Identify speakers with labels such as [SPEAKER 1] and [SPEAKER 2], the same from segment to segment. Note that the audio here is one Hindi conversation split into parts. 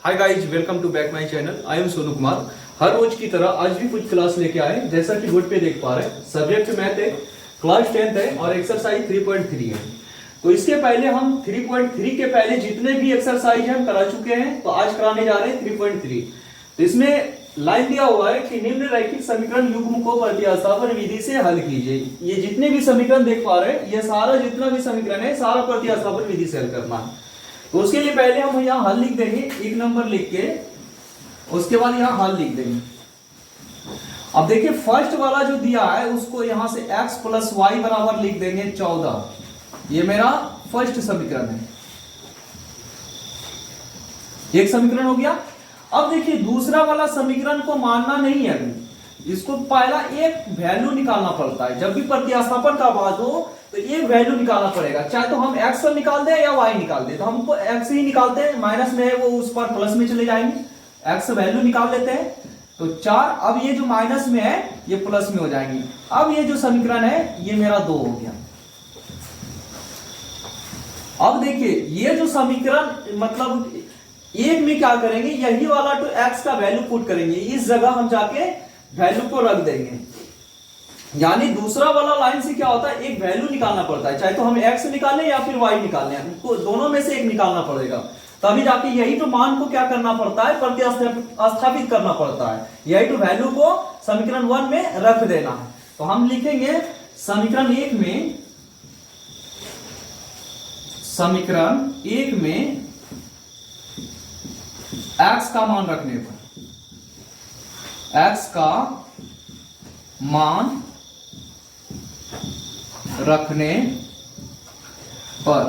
[SPEAKER 1] Hi guys, welcome to back my channel. I am Sonu Kumar. हर रोज की तरह आज भी कुछ क्लास लेके आए। जैसा कि बोर्ड पे देख पा रहे हैं, सब्जेक्ट मैथ है, क्लास 10th है और एक्सरसाइज 3.3 है। तो इसके पहले हम 3.3 के पहले जितने भी एक्सरसाइज हम करा चुके हैं, तो आज कराने जा रहे हैं 3.3। तो इसमें लाइन दिया हुआ है कि निम्न रैखिक समीकरण युग्म को प्रतिस्थापन विधि से हल कीजिए। ये जितने भी समीकरण देख पा रहे हैं, ये सारा जितना भी समीकरण है सारा प्रतिस्थापन विधि से हल करना है। तो उसके लिए पहले हम यहाँ हल लिख देंगे, एक नंबर लिख के उसके बाद यहाँ हल लिख देंगे। अब देखिए फर्स्ट वाला जो दिया है उसको यहाँ से x प्लस वाई बराबर लिख देंगे 14। ये मेरा फर्स्ट समीकरण है, एक समीकरण हो गया। अब देखिए दूसरा वाला समीकरण को मानना नहीं है, अभी इसको पहला एक वैल्यू निकालना पड़ता है। जब भी प्रतिस्थापन का बात हो तो एक वैल्यू निकालना पड़ेगा, चाहे तो हम x निकाल दें या y निकाल दें। तो हमको x ही निकालते हैं, माइनस में है वो उस पर प्लस में चले जाएंगे। x वैल्यू निकाल लेते हैं तो 4। अब ये जो माइनस में है ये प्लस में हो जाएंगे। अब ये जो समीकरण है ये मेरा 2 हो गया। अब देखिए ये जो समीकरण मतलब एक में क्या करेंगे, यही वाला तो x का वैल्यू पुट करेंगे, इस जगह हम जाके वैल्यू को रख देंगे। यानी दूसरा वाला लाइन से क्या होता है, एक वैल्यू निकालना पड़ता है, चाहे तो हम x निकालें या फिर y निकालें, हमको दोनों में से एक निकालना पड़ेगा। तभी जाके यही तो मान को क्या करना पड़ता है, प्रतिस्थापित करना पड़ता है। यही तो वैल्यू को समीकरण 1 में रख देना है। तो हम लिखेंगे समीकरण 1 में x का मान रखने पर, x का मान रखने पर,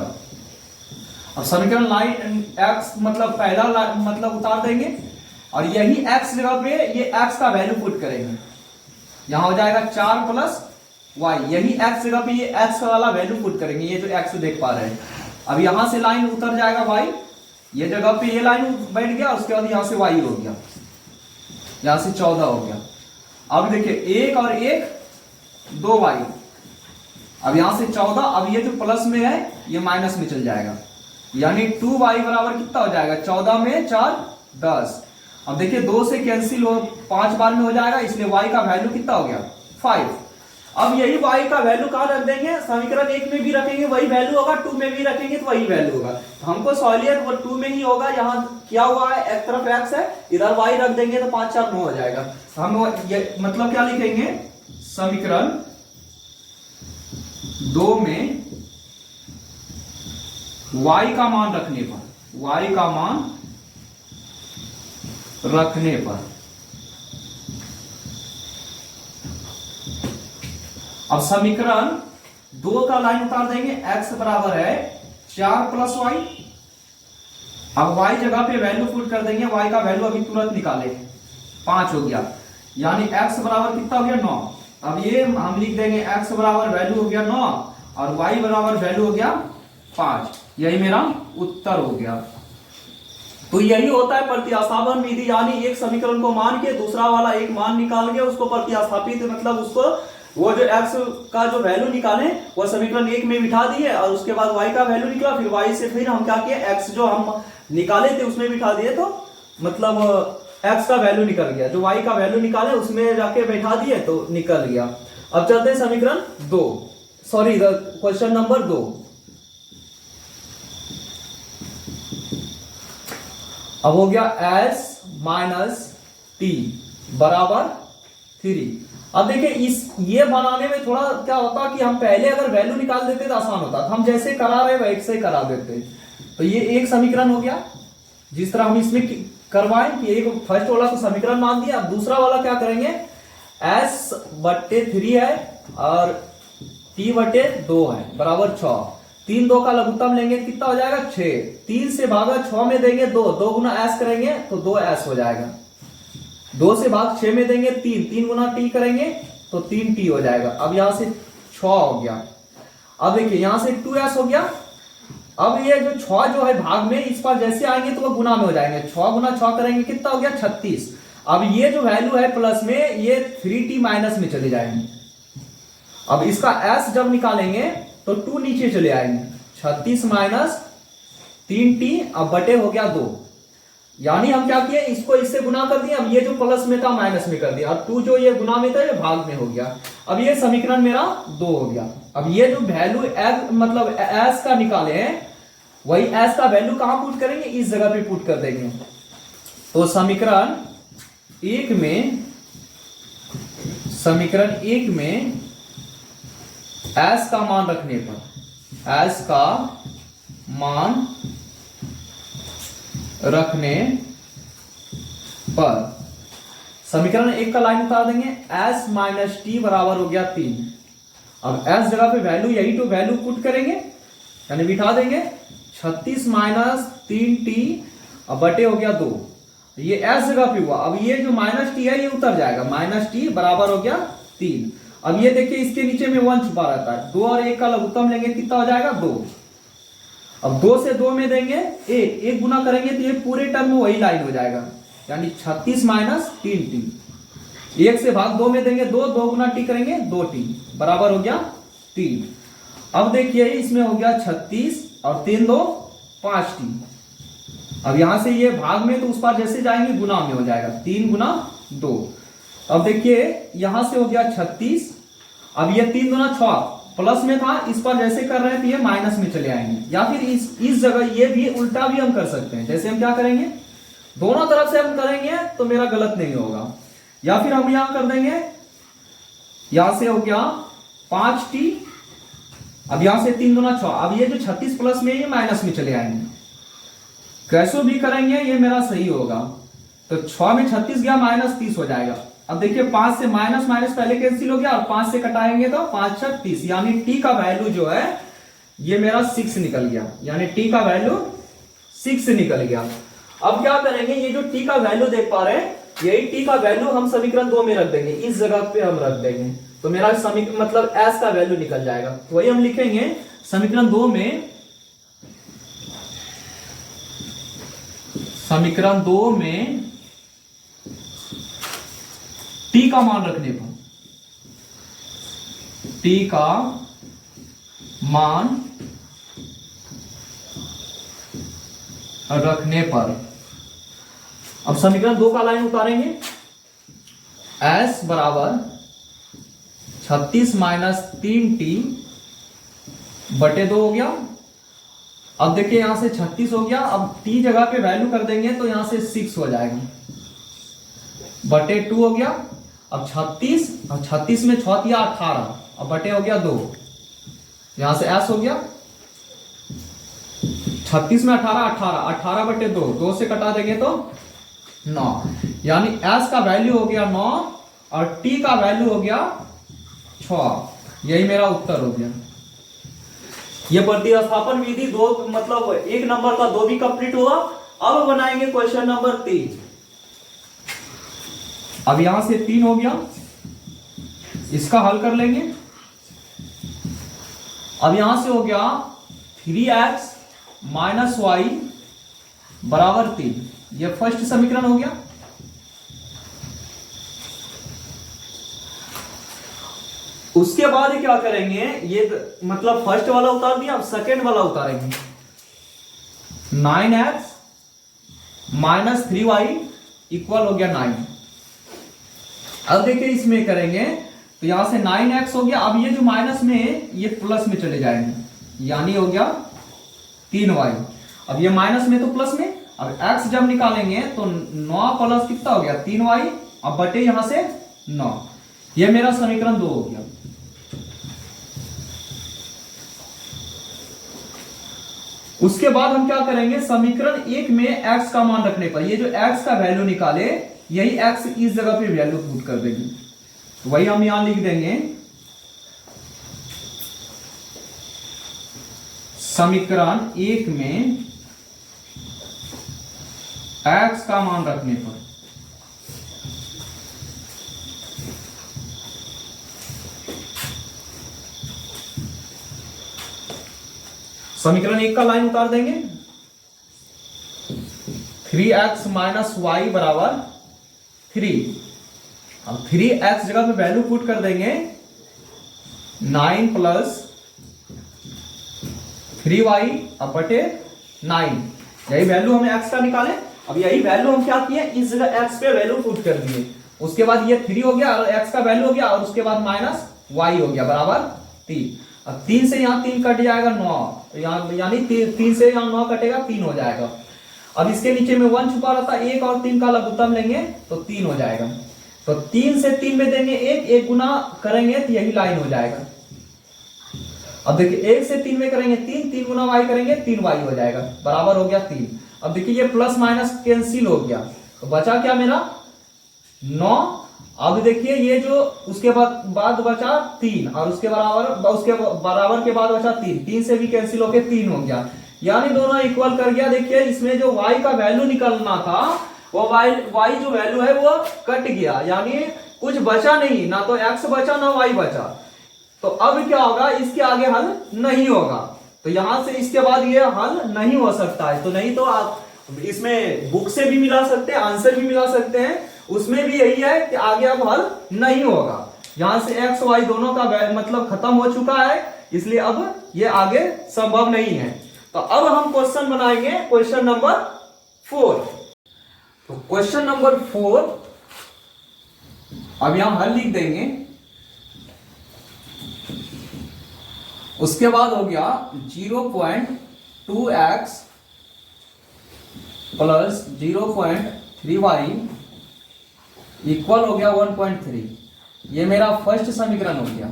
[SPEAKER 1] अब समीकरण लाइन x मतलब पहला मतलब उतार देंगे और यही x जगह पे ये x का वैल्यू पुट करेंगे। यहां हो जाएगा 4 प्लस y, यही x जगह पे ये x वाला वैल्यू पुट करेंगे, ये जो x देख पा रहे हैं। अब यहां से लाइन उतर जाएगा y, ये जगह पे ये लाइन बैठ गया, उसके बाद यहां से y हो गया, यहां से 14 हो गया। अब देखिए 1 और 1 2y, अब यहां से 14, अब ये जो प्लस में है ये माइनस में चल जाएगा, यानी 2y बराबर कितना हो जाएगा, 14 में 4 10। अब देखिए 2 से कैंसिल हो 5 बार में हो जाएगा, इसलिए y का वैल्यू कितना हो गया 5। अब यही y का वैल्यू कहां रख देंगे, समीकरण 1 में भी रखेंगे वही वैल्यू होगा, 2 में भी रखेंगे तो वही वैल्यू होगा। तो हमको सॉलिड वो 2 में ही होगा, यहाँ क्या हुआ है एक तरफ x है, इधर y रख देंगे तो 5 4 9 हो जाएगा। तो हम ये मतलब क्या लिखेंगे, समीकरण 2 में y का मान रखने पर, y का मान रखने पर, अब समीकरण 2 का लाइन उतार देंगे, x बराबर है 4 प्लस y। अब y जगह पे वैल्यू पुट कर देंगे, y का वैल्यू अभी तुरंत निकाले 5 हो गया, यानी x बराबर कितना हो गया 9। अब ये हम लिख देंगे x बराबर वैल्यू हो गया 9 और y बराबर वैल्यू हो गया 5। यही मेरा उत्तर हो गया। तो यही होता है प्रतिस्थापन विधि, यानी एक समीकरण को मान के दूसरा वाला एक मान निकाल के उसको प्रतिस्थापित, मतलब उसको वो जो x का जो वैल्यू निकाले वो समीकरण 1 में बिठा दिए और उसके बाद y का वैल्यू निकला, फिर y से फिर हम क्या किए, x जो हम निकाले थे उसमें बिठा दिए, तो मतलब x का वैल्यू निकल गया, जो y का वैल्यू निकाले उसमें जाके बैठा दिए तो निकल गया। अब चलते हैं समीकरण 2, सॉरी क्वेश्चन नंबर 2। अब हो गया s माइनस टी बराबर 3। अब देखिए इस ये बनाने में थोड़ा क्या होता कि हम पहले अगर वैल्यू निकाल देते तो आसान होता, तो हम जैसे करा रहे वैसे करा देते। तो ये एक समीकरण हो गया, जिस तरह हम इसमें करवाएं कि एक फर्स्ट वाला तो समीकरण मान दिया। अब दूसरा वाला क्या करेंगे, s/3 है और t/2 है बराबर 6। 3 2 का लघुत्तम लेंगे कितना हो जाएगा 6। 3 से भागा 6 में देंगे 2, 2 गुना s करेंगे तो 2s हो जाएगा। 2 से भाग 6 में देंगे 3, 3 गुना t करेंगे तो 3t हो जाएगा। अब यहां से 6 हो गया। अब देखिए यहां से 2s हो गया। अब ये जो 6 जो है भाग में, इस पर जैसे आएंगे तो वो गुना में हो जाएंगे, 6 गुना 6 करेंगे कितना हो गया 36। अब ये जो वैल्यू है प्लस में, ये 3t माइनस में चले जाएंगे। अब इसका s जब निकालेंगे तो 2 नीचे चले आएंगे, 36 माइनस 3t, अब बटे हो गया 2। यानी हम क्या किए, इसको इससे गुना कर दिए, अब ये जो प्लस में था माइनस में कर दिया, अब 2 जो ये गुना में था ये भाग में हो गया। अब ये समीकरण मेरा 2 हो गया। अब ये जो वैल्यू एस मतलब एस का निकाले हैं, वही एस का वैल्यू कहां पुट करेंगे, इस जगह पे पुट कर देंगे। तो समीकरण एक में एस का मान रखने पर, एस का मान रखने पर समीकरण एक का लाइन उतार देंगे, s माइनस टी बराबर हो गया 3। अब s जगह पे वैल्यू, यही तो वैल्यू पुट करेंगे यानी बिठा देंगे, 36 माइनस 3t अब बटे हो गया 2, ये s जगह पे हुआ। अब ये जो माइनस टी है ये उतर जाएगा, माइनस टी बराबर हो गया 3। अब ये देखिए इसके नीचे में 1 छुपा रहता है, 2 और 1 का लघुत्तम लेंगे कितना हो जाएगा 2। अब 2 से 2 में देंगे 1 गुना करेंगे तो ये पूरे टर्म में वही लाइन हो जाएगा, यानी 36 माइनस 3t। 1 से भाग 2 में देंगे 2, 2 गुना टी करेंगे 2t बराबर हो गया 3। अब देखिए इसमें हो गया 36 और 3 2 5t। अब यहां से ये भाग में तो उस पार जैसे जाएंगे गुना में हो जाएगा, 3 गुना 2। अब देखिए यहां से हो गया 36, अब ये 3 गुना 6 प्लस में था, इस पर जैसे कर रहे हैं तो ये माइनस में चले आएंगे, या फिर इस जगह ये भी उल्टा भी हम कर सकते हैं। जैसे हम क्या करेंगे, दोनों तरफ से हम करेंगे तो मेरा गलत नहीं होगा, या फिर हम यहां कर देंगे, यहां से हो गया 5t, अब यहां से 3 गुना 6, अब ये जो 36 प्लस में ये माइनस में चले आएंगे, कैसे भी करेंगे ये मेरा सही होगा। तो 6 में 36 गया माइनस 30 हो जाएगा। अब देखिए 5 से माइनस माइनस पहले कैंसिल हो गया और 5 से कटाएंगे तो 5 6 30, यानी t का वैल्यू जो है ये मेरा 6 निकल गया, यानी t का वैल्यू 6 निकल गया। अब क्या करेंगे, ये जो t का वैल्यू देख पा रहे हैं, यही t का वैल्यू हम समीकरण 2 में रख देंगे, इस जगह पे हम रख देंगे, तो मेरा समीकरण मतलब s का वैल्यू निकल जाएगा। तो वही हम लिखेंगे समीकरण 2 में, समीकरण 2 में t का मान रखने पर, t का मान रखने पर, अब समीकरण 2 का लाइन उतारेंगे, s बराबर 36 माइनस 3t बटे 2 हो गया। अब देखिए यहां से 36 हो गया, अब t जगह पे वैल्यू कर देंगे तो यहां से 6 हो जाएगा, बटे 2 हो गया। अब 36 और 36 में 6 दिया 18, अब बटे हो गया 2, यहां से s हो गया 36 में 18 18 18 बटे 2, 2 से कटा देंगे तो 9, यानी s का वैल्यू हो गया 9 और t का वैल्यू हो गया 6। यही मेरा उत्तर हो गया। ये प्रतिस्थापन विधि 2 मतलब 1 नंबर का 2 भी कंप्लीट हुआ। अब बनाएंगे क्वेश्चन नंबर 3। अब यहां से 3 हो गया, इसका हल कर लेंगे। अब यहां से हो गया 3x माइनस वाई बराबर 3, यह फर्स्ट समीकरण हो गया। उसके बाद क्या करेंगे, ये मतलब फर्स्ट वाला उतार दिया, अब सेकेंड वाला उतारेंगे, 9x माइनस 3y इक्वल हो गया 9। अब देखिए इसमें करेंगे तो यहां से 9x हो गया, अब ये जो माइनस में ये प्लस में चले जाएंगे, यानी हो गया 3y। अब ये माइनस में तो प्लस में, अब x जब निकालेंगे तो 9 प्लस कितना हो गया 3y, अब बटे यहां से 9, ये मेरा समीकरण 2 हो गया। उसके बाद हम क्या करेंगे, समीकरण 1 में x का मान रखने पर ये जो x का वैल्यू निकाले, यही x इस जगह पे वैल्यू पुट कर देंगे, तो वही हम यहां लिख देंगे, समीकरण 1 में x का मान रखने पर समीकरण 1 का लाइन उतार देंगे, 3x माइनस वाई बराबर 3। अब 3x जगह पे वैल्यू पुट कर देंगे, 9 प्लस 3y अब बटे 9, यही वैल्यू हमें x का निकाले। अब यही वैल्यू हम क्या किए, इस जगह x पे वैल्यू पुट कर दिए। उसके बाद ये 3 हो गया और x का वैल्यू हो गया, और उसके बाद माइनस y हो गया बराबर 3। अब 3 से यहाँ 3 कट जाएगा 9, यानी 3 से यहाँ 9 कटेगा 3 हो जाएगा। अब इसके नीचे में 1 छुपा रहता, 1 और 3 का लघुत्तम लेंगे तो 3 हो जाएगा। तो 3 से 3 में देंगे 1 गुना करेंगे तो यही लाइन हो जाएगा। अब देखिए 1 से 3 में करेंगे 3 गुना y करेंगे 3y हो जाएगा, बराबर हो गया 3। अब देखिए ये प्लस माइनस कैंसिल हो गया, तो बचा क्या मेरा 9। अब देखिए ये जो उसके बाद बचा 3, और उसके बराबर के बाद बचा 3 से भी कैंसिल होके 3 हो गया, यानी दोनों इक्वल कर गया। देखिए इसमें जो y का वैल्यू निकलना था वो y जो वैल्यू है वो कट गया, यानी कुछ बचा नहीं, ना तो x बचा ना y बचा। तो अब क्या होगा, इसके आगे हल नहीं होगा, तो यहां से इसके बाद ये हल नहीं हो सकता है। तो नहीं तो आप इसमें बुक से भी मिला सकते हैं, आंसर भी मिला सकते हैं, उसमें भी यही है कि आगे अब हल नहीं होगा। यहां से x y दोनों का मतलब खत्म हो चुका है, इसलिए अब ये आगे संभव नहीं है। तो अब हम क्वेश्चन बनाएंगे क्वेश्चन नंबर 4। तो क्वेश्चन नंबर 4 अब यहां हल लिख देंगे। उसके बाद हो गया 0.2x प्लस 0.3y इक्वल हो गया 1.3। ये मेरा फर्स्ट समीकरण हो गया।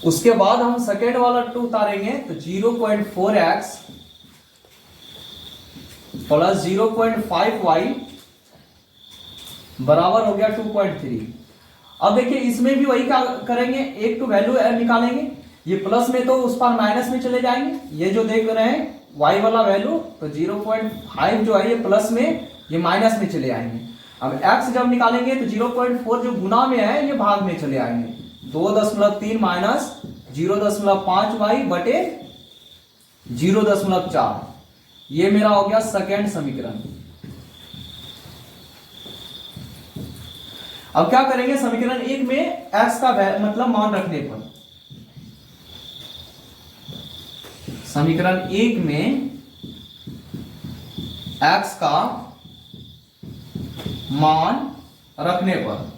[SPEAKER 1] उसके बाद हम सेकेंड वाला 2 उतारेंगे तो 0.4x प्लस 0.5y बराबर हो गया 2.3। अब देखिए इसमें भी वही क्या करेंगे, एक तो वैल्यू निकालेंगे, ये प्लस में तो उस पर माइनस में चले जाएंगे। ये जो देख रहे हैं y वाला वैल्यू, तो 0.5 जो है ये प्लस में, ये माइनस में चले आएंगे। अब x जब निकालेंगे तो 0.4 जो गुना में है ये भाग में चले आएंगे। 2.3 माइनस 0.5y बटे 0.4, ये मेरा हो गया सेकेंड समीकरण। अब क्या करेंगे, समीकरण 1 में x का मतलब मान रखने पर, समीकरण 1 में x का मान रखने पर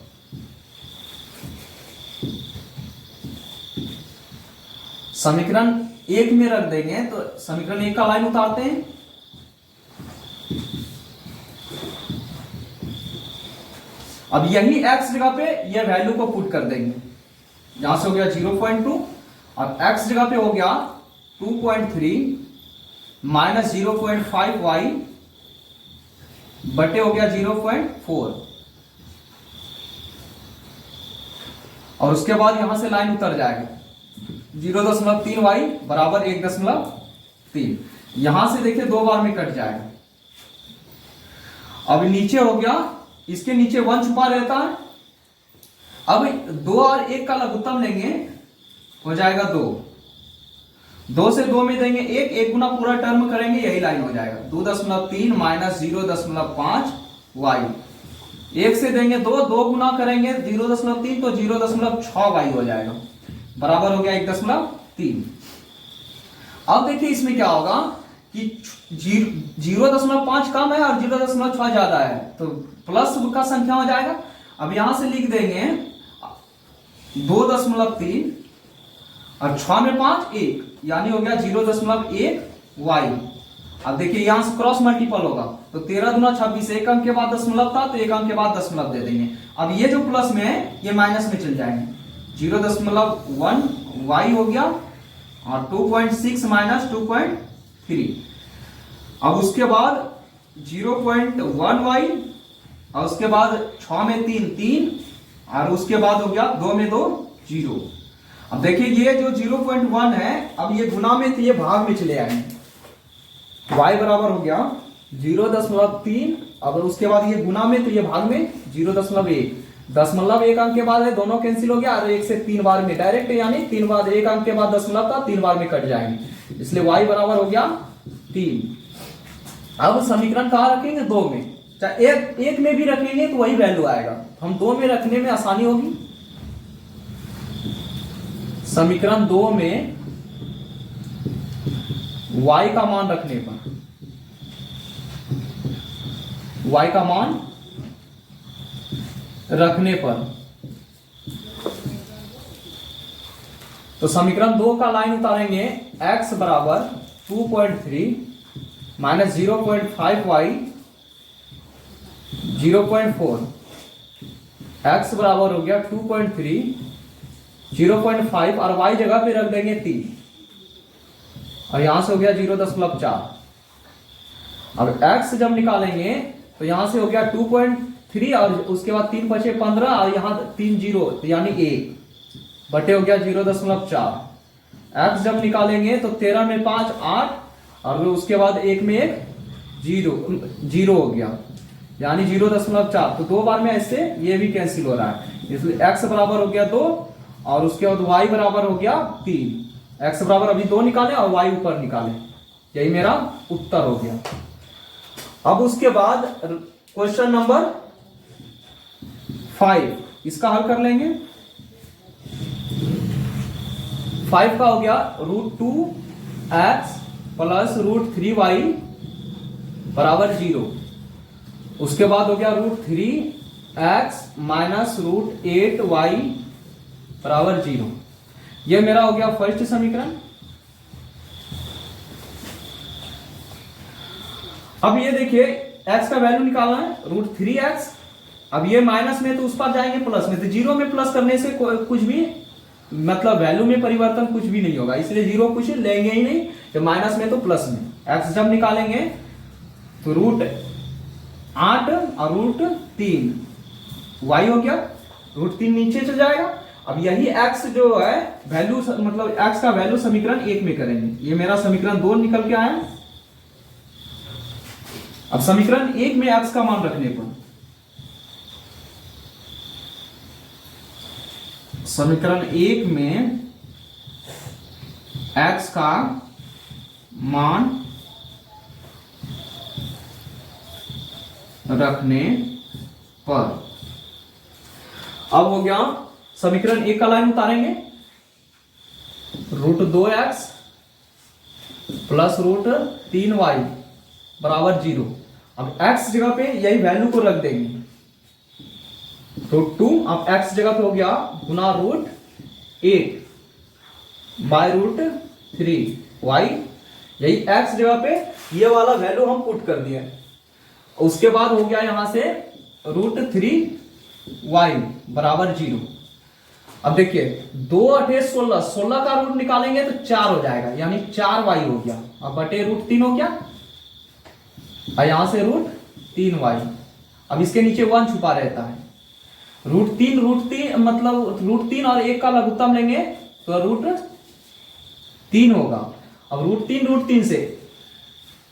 [SPEAKER 1] समीकरण 1 में रख देंगे तो समीकरण 1 का लाइन उतारते हैं। अब यही x जगह पे ये वैल्यू को पुट कर देंगे। यहां से हो गया 0.2 और x जगह पे हो गया 2.3 माइनस 0.5y बटे हो गया 0.4, और उसके बाद यहां से लाइन उतर जाएगा 0.3y बराबर 1.3। यहां से देखिए 2 बार में कट जाएगा। अब नीचे हो गया, इसके नीचे 1 छुपा रहता है। अब 2 और 1 का लघुत्तम लेंगे, हो जाएगा 2। 2 से 2 में देंगे 1 गुना पूरा टर्म करेंगे, यही लाइन हो जाएगा 2.3 माइनस 0.5y। 1 से देंगे 2 गुना करेंगे 0.3 तो 0.6y हो जाएगा, बराबर हो गया 1.3। अब देखिए इसमें क्या होगा कि 0.5 कम है और 0.6 ज्यादा है, तो प्लस का संख्या हो जाएगा। अब यहां से लिख देंगे 2.3 और 6 में 5 1, यानी हो गया 0.1y। अब देखिए यहां से क्रॉस मल्टीपल होगा तो 13 दूना 26, एक अंक के बाद दशमलव था तो एक अंक के बाद दशमलव दे देंगे। अब ये जो प्लस में है ये माइनस में चल जाएंगे, 0.1y हो गया और 2.6 माइनस 2.3। अब उसके बाद 0.1y और उसके बाद 6 में 3 और उसके बाद हो गया 2 में 2 0। अब देखिए ये जो 0.1 है, अब ये गुना में तो ये भाग में चले आएंगे, y बराबर हो गया 0.3, अब उसके बाद ये गुना में तो ये भाग में 0.1, दशमलव एक अंक के बाद है, दोनों कैंसिल हो गया और 1 से 3 बार में डायरेक्ट, यानी 3 बार, एक अंक के बाद दशमलव था 3 बार में कट जाएंगे, इसलिए y बराबर हो गया 3। अब समीकरण कहां रखेंगे, 2 में। चाहे एक में भी रखेंगे तो वही वैल्यू आएगा, हम 2 में रखने में आसानी होगी। समीकरण 2 में y का मान रखने पर, y का मान रखने पर, तो समीकरण 2 का लाइन उतारेंगे, x बराबर 2.3 माइनस 0.5y 0.4, x बराबर हो गया 2.3 0.5 और y जगह पे रख देंगे 3 और यहां से हो गया 0.4। अब x जब निकालेंगे तो यहां से हो गया 2.3 और उसके बाद 3 बचे 15 और यहां 3 जीरो तो यानी 1 बटे हो गया 0.4। x जब निकालेंगे तो 13 में 5 8 और उसके बाद 1 में 1 जीरो हो गया यानी 0.4। तो 2 बार में ऐसे ये भी कैंसिल हो रहा है, इसलिए x बराबर हो गया 2 और उसके बाद y बराबर हो गया 3। x बराबर अभी 2 निकाले और y ऊपर निकाले, यही मेरा उत्तर हो गया। अब उसके बाद क्वेश्चन नंबर 5, इसका हल कर लेंगे। 5 का हो गया √2x प्लस √3y बराबर 0। उसके बाद हो गया √3x माइनस √8y बराबर 0। यह मेरा हो गया फर्स्ट समीकरण। अब ये देखिए x का वैल्यू निकालना है √3x। अब ये माइनस में तो उस पर जाएंगे प्लस में, तो 0 में प्लस करने से कुछ भी मतलब वैल्यू में परिवर्तन कुछ भी नहीं होगा, इसलिए 0 कुछ लेंगे ही नहीं, तो माइनस में तो प्लस में। x जब निकालेंगे तो √8 और √3 y हो गया, √3 नीचे चल जाएगा। अब यही x जो है वैल्यू मतलब x का वैल्यू समीकरण 1 में करेंगे। ये मेरा समीकरण 2 निकल के आया। अब समीकरण 1 में x का मान रखने पर, समीकरण 1 में x का मान रखने पर, अब हो गया समीकरण 1 का लाइन उतारेंगे, √2x प्लस √3y बराबर 0। अब x जगह पे यही वैल्यू को रख देंगे, √2 अब x जगह पे हो गया गुना √8 बाय √3y, यही x जगह पे ये वाला वैल्यू हम पुट कर दिया। उसके बाद हो गया यहां से √3y बराबर 0। अब देखिए 2 8 16, 16 का रूट निकालेंगे तो 4 हो जाएगा यानी 4y हो गया। अब बटे √3 हो गया और यहां से √3y। अब इसके नीचे 1 छुपा रहता है, √3 मतलब √3 और 1 का लघुत्तम लेंगे तो √3 होगा। अब √3 से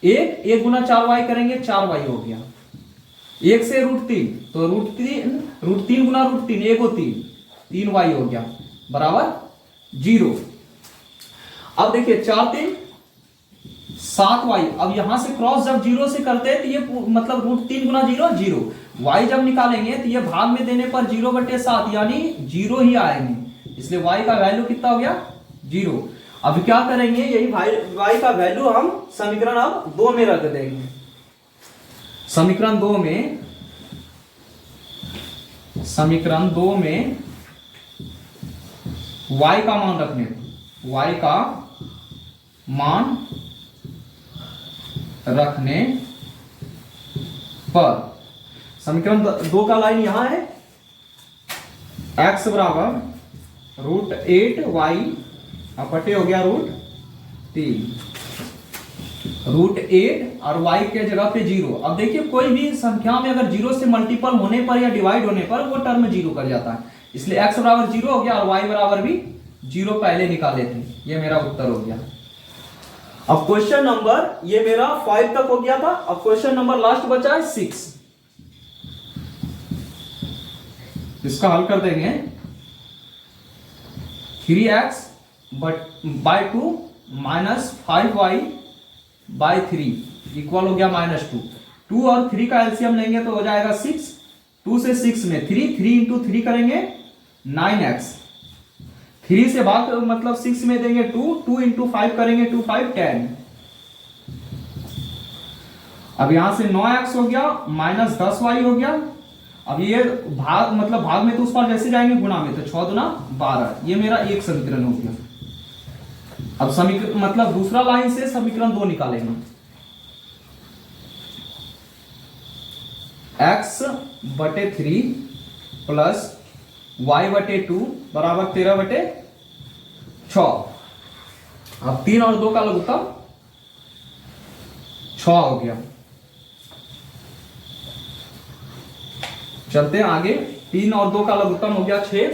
[SPEAKER 1] 1 गुना 4y करेंगे 4y हो गया, 1 से √3 तो √3 गुना √3 1 को 3y हो गया बराबर 0। अब देखिए 4 3 7y। अब यहां से क्रॉस जब 0 से करते हैं तो ये मतलब √3 गुना 0 0, y जब निकालेंगे तो ये भाग में देने पर 0/7 यानी 0 ही आएंगे, इसलिए y का वैल्यू कितना हो गया 0। अब क्या करेंगे, यही y का वैल्यू हम समीकरण अब 2 में रख देंगे। समीकरण 2 में y का मान रखने, y का मान रखने पर समीकरण 2 का लाइन यहां है, x बराबर √8y अपटे हो गया √3, √8 और y के जगह पे 0। अब देखिए कोई भी संख्या में अगर 0 से मल्टीपल होने पर या डिवाइड होने पर वो टर्म 0 कर जाता है, इसलिए x बराबर 0 हो गया और y बराबर भी 0 पहले निकाले थे। ये मेरा उत्तर हो गया। अब क्वेश्चन नंबर ये मेरा 5 तक हो गया था। अब क्वेश्चन नंबर लास्ट बचा है 6, इसका हल कर देंगे। 3x bye 2 minus 5y bye 3 equal हो गया -2। 2 और 3 का एलसीएम लेंगे तो हो जाएगा 6। 2 से 6 में 3 इंटू 3 करेंगे 9x। 3 से भाग मतलब 6 में देंगे 2 इंटू 5 करेंगे 2 5 10। अब यहां से 9x हो गया माइनस 10y हो गया। अब ये भाग मतलब भाग में तो उस पर जैसे जाएंगे गुणा में, तो 6 दूना 12, ये मेरा एक समीकरण हो गया। अब समीकरण मतलब दूसरा लाइन से समीकरण 2 निकालेंगे। x बटे 3 प्लस y बटे 2 बराबर 13 बटे 6। अब 3 और 2 का लघुत्तम 6 हो गया। चलते हैं आगे, 3 और 2 का लघुत्तम हो गया 6।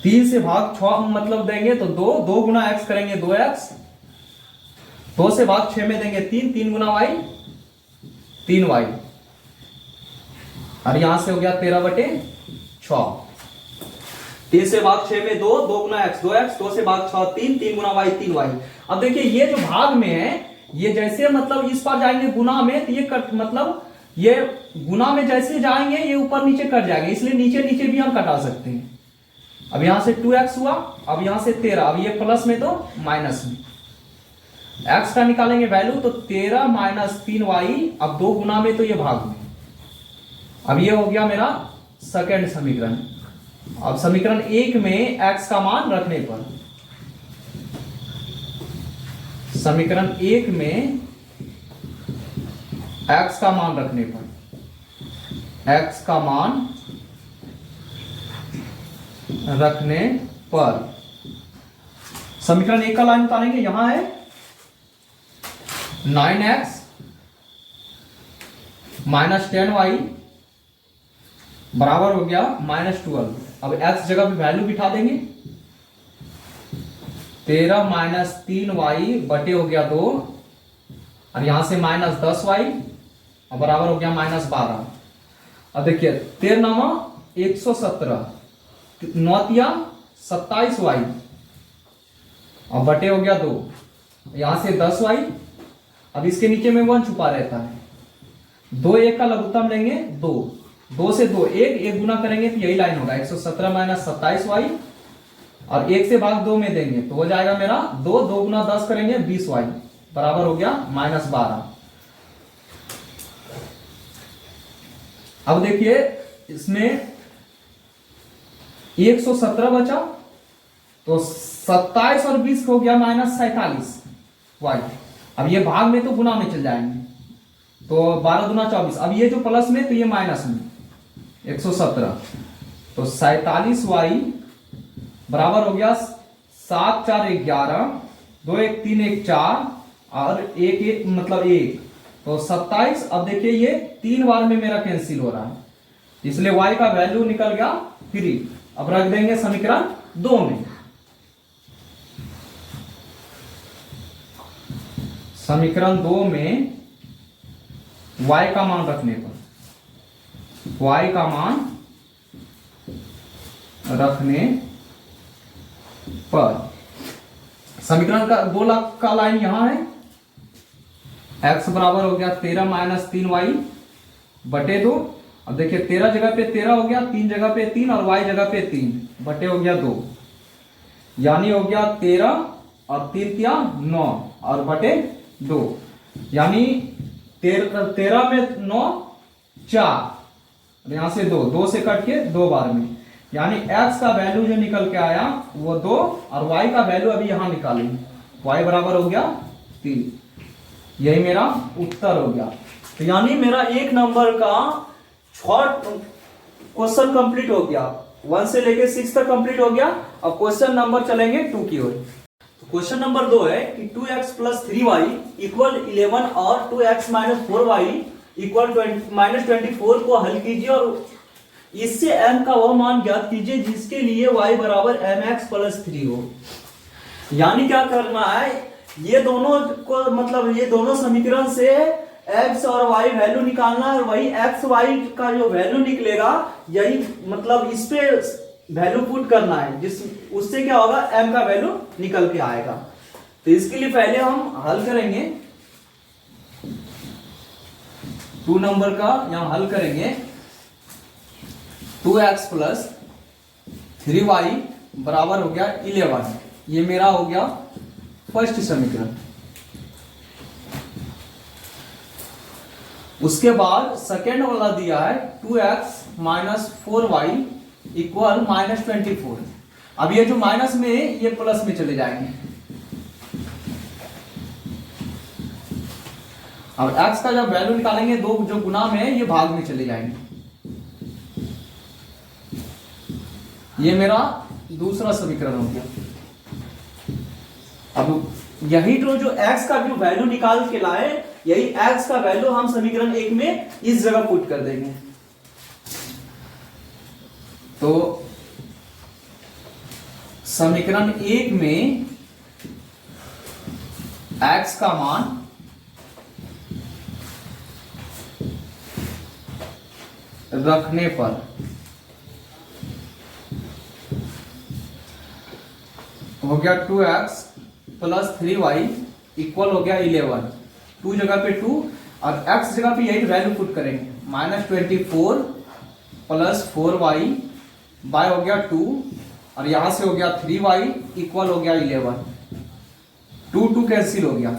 [SPEAKER 1] 3 से भाग 6 मतलब देंगे तो 2 गुना x करेंगे 2x। 2 से भाग 6 में देंगे 3 गुना y 3y। और यहां से हो गया 13 बटे 6। 3 से भाग 6 में 2 गुना x 2x। 2 से भाग 6 3 गुना y 3y। अब देखिए ये जो भाग में है, ये जैसे मतलब इस पर जाएंगे गुना में तो ये कट मतलब ये गुना में जैसे जाएंगे ये ऊपर नीचे कट जाएंगे, इसलिए नीचे नीचे भी हम कटा सकते हैं। अब यहां से 2x हुआ, अब यहां से 13, अब ये प्लस में तो माइनस में। x का निकालेंगे वैल्यू तो 13 माइनस 3y। अब 2 गुना में तो ये भाग में। अब ये हो गया मेरा सेकंड समीकरण। अब समीकरण 1 में x का मान रखने पर, समीकरण 1 में x का मान रखने पर, x का मान रखने पर समीकरण 1 का लाइन उतारेंगे। यहां है 9x माइनस 10y बराबर हो गया -12। अब x जगह पे वैल्यू बिठा देंगे। 13 माइनस 3y बटे हो गया 2, और यहां से माइनस 10y और बराबर हो गया -12। अब देखिए 13 नामा 117, 9 27y और बटे हो गया 2, यहां से 10y। अब इसके नीचे में 1 छुपा रहता है। 2 1 का लघुत्तम लेंगे 2 से 2 1 गुना करेंगे तो यही लाइन होगा 117 माइनस 27y, और 1 से भाग 2 में देंगे तो हो जाएगा मेरा 2 गुना 10 करेंगे 20y बराबर हो गया -12। अब देखिए इसमें 117 बचा तो 27 और 20 हो गया -47y। अब ये भाग में तो गुना में चल जाएंगे तो 12 दूना 24। अब ये जो प्लस में तो ये माइनस में 117, तो 47y बराबर हो गया 7 4 11, 2 1 3 1 4 और 1 1 मतलब 1, तो 27। अब देखिए ये 3 बार में मेरा कैंसिल हो रहा है, इसलिए y का वैल्यू निकल गया 3। अब रख देंगे समीकरण 2 में। समीकरण 2 में y का मान रखने पर, y का मान रखने पर समीकरण का 2 लाख का लाइन यहां है। x बराबर हो गया 13 माइनस 3y बटे 2। अब देखिए 13 जगह पे 13 हो गया, 3 जगह पे 3 और y जगह पे 3 बटे हो गया 2, यानी हो गया 13 और 3 तिया 9 और बटे 2, यानी 13 में 9 4, यहां से 2 से कट के 2 बार में, यानी x का वैल्यू जो निकल के आया वो 2 और y का वैल्यू अभी यहां निकालेंगे, y बराबर हो गया 3। यही मेरा उत्तर हो गया। तो यानी मेरा 1 नंबर का शॉर्ट क्वेश्चन कंप्लीट हो गया, 1 से लेके 6 तक कंप्लीट हो गया। अब क्वेश्चन नंबर चलेंगे 2 की ओर। क्वेश्चन नंबर 2 है कि 2x प्लस 3y इक्वल 11 और 2x माइनस 4y इक्वल -24 को हल कीजिए और इससे m का वह मान ज्ञात कीजिए जिसके लिए y बराबर mx प्लस 3 हो। यानी क्या करना है, ये दोनों को मतलब ये दोनों समीकरण से x और y वैल्यू निकालना है, और वही x y का जो वैल्यू निकलेगा यही मतलब इस पे वैल्यू पुट करना है, जिस उससे क्या होगा m का वैल्यू निकल के आएगा। तो इसके लिए पहले हम हल करेंगे 2 नंबर का, यहां हल करेंगे 2x प्लस 3y बराबर हो गया 11, ये मेरा हो गया फर्स्ट समीकरण। उसके बाद सेकेंड वाला दिया है 2x minus 4y equal minus 24। अब ये जो माइनस में है ये प्लस में चले जाएंगे। अब x का जब वैल्यू निकालेंगे दो जो गुना में है ये भाग में चले जाएंगे। ये मेरा दूसरा समीकरण हो गया। अब यही जो x का जो वैल्यू निकाल के लाए यही x का वैल्यू हम समीकरण एक में इस जगह पुट कर देंगे। तो समीकरण एक में x का मान रखने पर हो गया 2x प्लस 3y इक्वल हो गया 11। 2 जगह पे 2 और x जगह पे यही वैल्यू पुट करेंगे। माइनस 24 प्लस 4y बाय हो गया 2 और यहां से हो गया 3y इक्वल हो गया 11। 2 2 कैंसिल हो गया।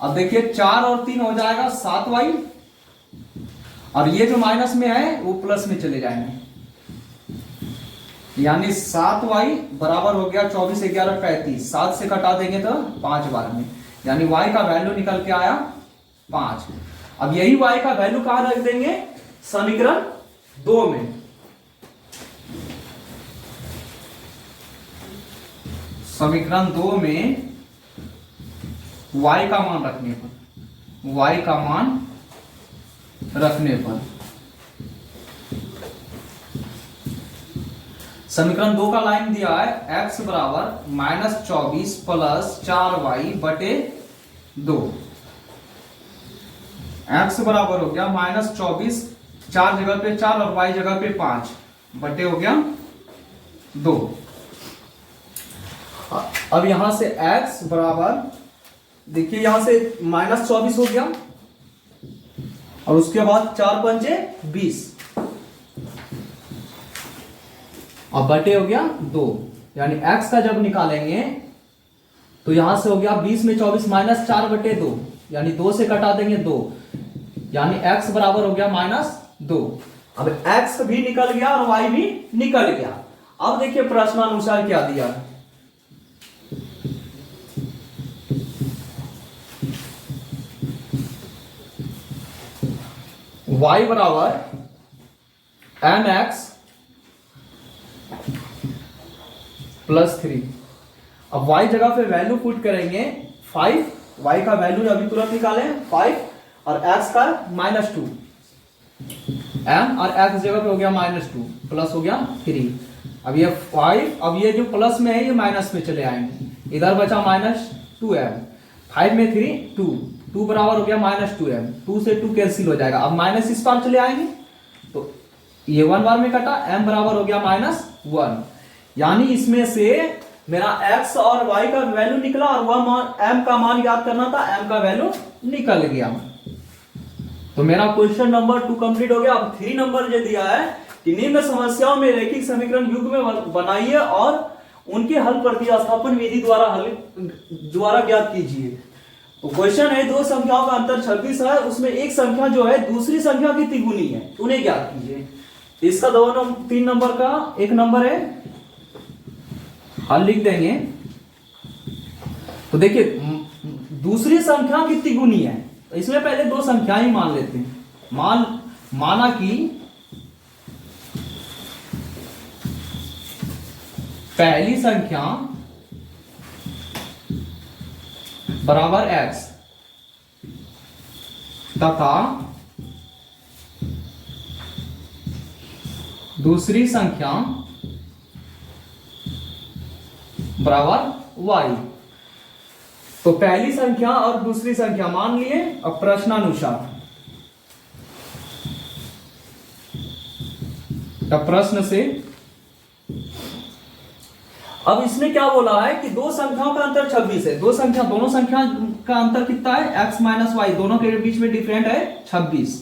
[SPEAKER 1] अब देखिए 4 और 3 हो जाएगा 7y और ये जो माइनस में है वो प्लस में चले जाएंगे। यानी 7y बराबर हो गया 24 11 35। 7 से घटा देंगे तो 5 बार में, यानी y का वैल्यू निकल के आया 5। अब यही y का वैल्यू कहां रख देंगे? समीकरण 2 में। समीकरण 2 में y का मान रखने पर, y का मान रखने पर समीकरण 2 का लाइन दिया है x बराबर माइनस 24 प्लस 4y बटे 2। x बराबर हो गया माइनस 24, 4 जगह पे 4 और y जगह पे 5 बटे हो गया 2। अब यहां से x बराबर देखिए यहां से माइनस 24 हो गया और उसके बाद 4 पंजे 20 और बटे हो गया 2। यानी x का जब निकालेंगे तो यहां से हो गया 20 में 24 माइनस 4 बटे 2, यानी 2 से कटा देंगे 2, यानी x बराबर हो गया माइनस 2। अब x भी निकल गया और y भी निकल गया। अब देखिए प्रश्नानुसार क्या दिया है। y बराबर mx प्लस 3। अब y जगह पे वैल्यू पुट करेंगे 5, y का वैल्यू अभी तुरंत निकाले 5 और x का माइनस 2, m और x जगह पे हो गया माइनस 2 प्लस हो गया 3। अब ये 5, अब ये जो प्लस में है ये माइनस में चले आएंगे, इधर बचा माइनस 2m, 5 में 3 2 बराबर हो गया माइनस 2m, 2 से 2 कैंसिल हो जाएगा। अब माइनस इस बार चले आएंगे तो ये 1 बार में कटा, m बराबर हो गया माइनस 1। यानी इसमें से मेरा x और y का वैल्यू निकला और वह m का मान याद करना था, m का वैल्यू निकल गया। तो मेरा क्वेश्चन नंबर 2 कंप्लीट हो गया। अब 3 नंबर जो दिया है कि निम्न समस्याओं में रैखिक समीकरण युग्म में बनाइए और उनके हल प्रतिस्थापन विधि द्वारा ज्ञात कीजिए। तो क्वेश्चन है दो संख्याओं का अंतर 26 है, उसमें एक संख्या जो है दूसरी संख्या की तिगुनी है, उन्हें ज्ञात कीजिए। इसका 3 नंबर का 1 नंबर है, हल लिख देंगे। तो देखिए दूसरी संख्या की तिगुनी है, तो इसमें पहले 2 संख्याएं मान लेते हैं। माना कि पहली संख्या बराबर x तथा दूसरी संख्या बराबर y। तो पहली संख्या और दूसरी संख्या मान लिए। अब प्रश्नानुसार प्रश्न से अब इसने क्या बोला है कि दो संख्याओं का अंतर 26 है। दोनों संख्या का अंतर कितना है? x माइनस वाई, दोनों के बीच में डिफरेंट है 26।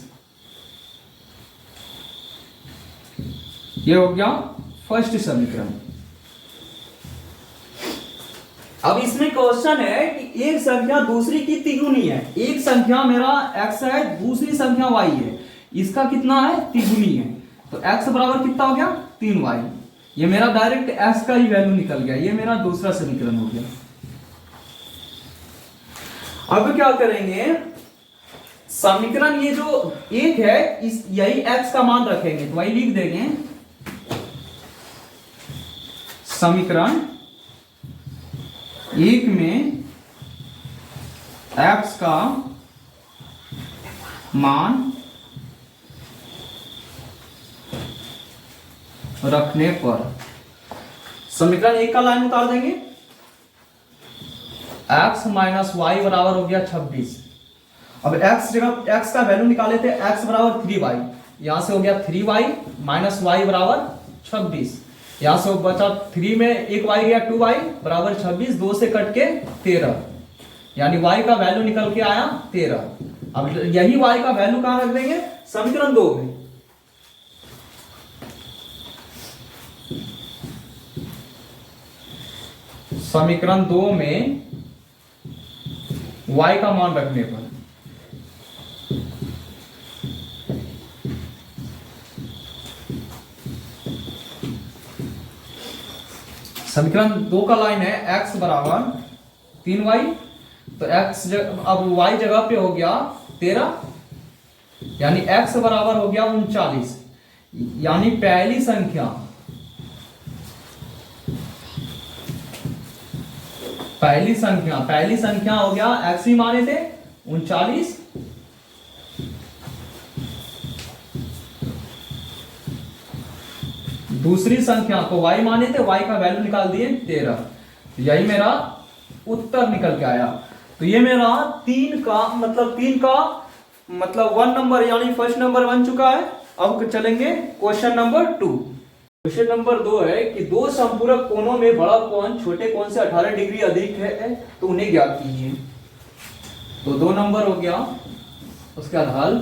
[SPEAKER 1] ये हो गया फर्स्ट समीकरण। अब इसमें क्वेश्चन है कि एक संख्या दूसरी की तिगुनी है। एक संख्या मेरा x है, दूसरी संख्या y है, इसका कितना है, तिगुनी है। तो x बराबर कितना हो गया, 3y। ये मेरा डायरेक्ट x का ही वैल्यू निकल गया। ये मेरा दूसरा समीकरण हो गया। अब क्या करेंगे, समीकरण ये जो एक है इस यही x का मान रखेंगे, तो वही लिख देंगे समीकरण एक में x का मान रखने पर, समीकरण एक का लाइन उतार देंगे, x माइनस वाई बराबर हो गया 26। अब x जगह x का वैल्यू निकाले थे, x बराबर 3y, यहां से हो गया 3y माइनस वाई बराबर 26। यहां से बचा 3 में एक y गया 2y बराबर 26, 2 से कट के 13, यानी y का वैल्यू निकल के आया 13। अब यही y का वैल्यू कहां रख देंगे, समीकरण 2 में। समीकरण 2 में y का मान रखने पर समीकरण 2 का लाइन है x बराबर 3y, तो x अब y जगह पे हो गया 13, यानी x बराबर हो गया 39। यानी पहली संख्या हो गया x ही माने थे 39, दूसरी संख्या को y माने थे, y का वैल्यू निकाल दिए 13। यही मेरा उत्तर निकल के आया। तो ये मेरा 3 का मतलब 1 नंबर यानी फर्स्ट नंबर बन चुका है। अब चलेंगे क्वेश्चन नंबर 2। क्वेश्चन नंबर 2 है कि दो संपूरक कोणों में बड़ा कोण छोटे कोण से 18 डिग्री अधिक है, तो उन्हें ज्ञात कीजिए। तो 2 नंबर हो गया, उसके बाद हल।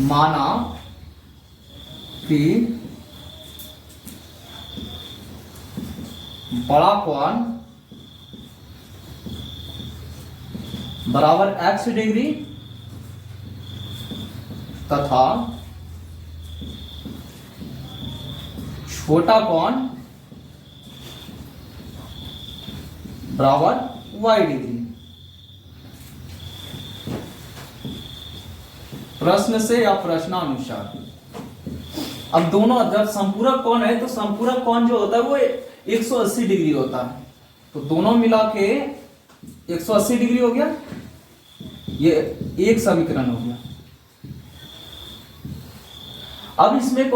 [SPEAKER 1] माना कि बड़ा कोण बराबर x डिग्री तथा छोटा कोण बराबर y डिग्री। प्रश्न से या प्रश्नानुसार। अब दोनों जब संपूरक कोण है तो संपूरक कोण जो होता है वो 180 डिग्री होता है, तो दोनों मिला के 180 डिग्री हो गया। ये एक समीकरण हो गया। अब इसमें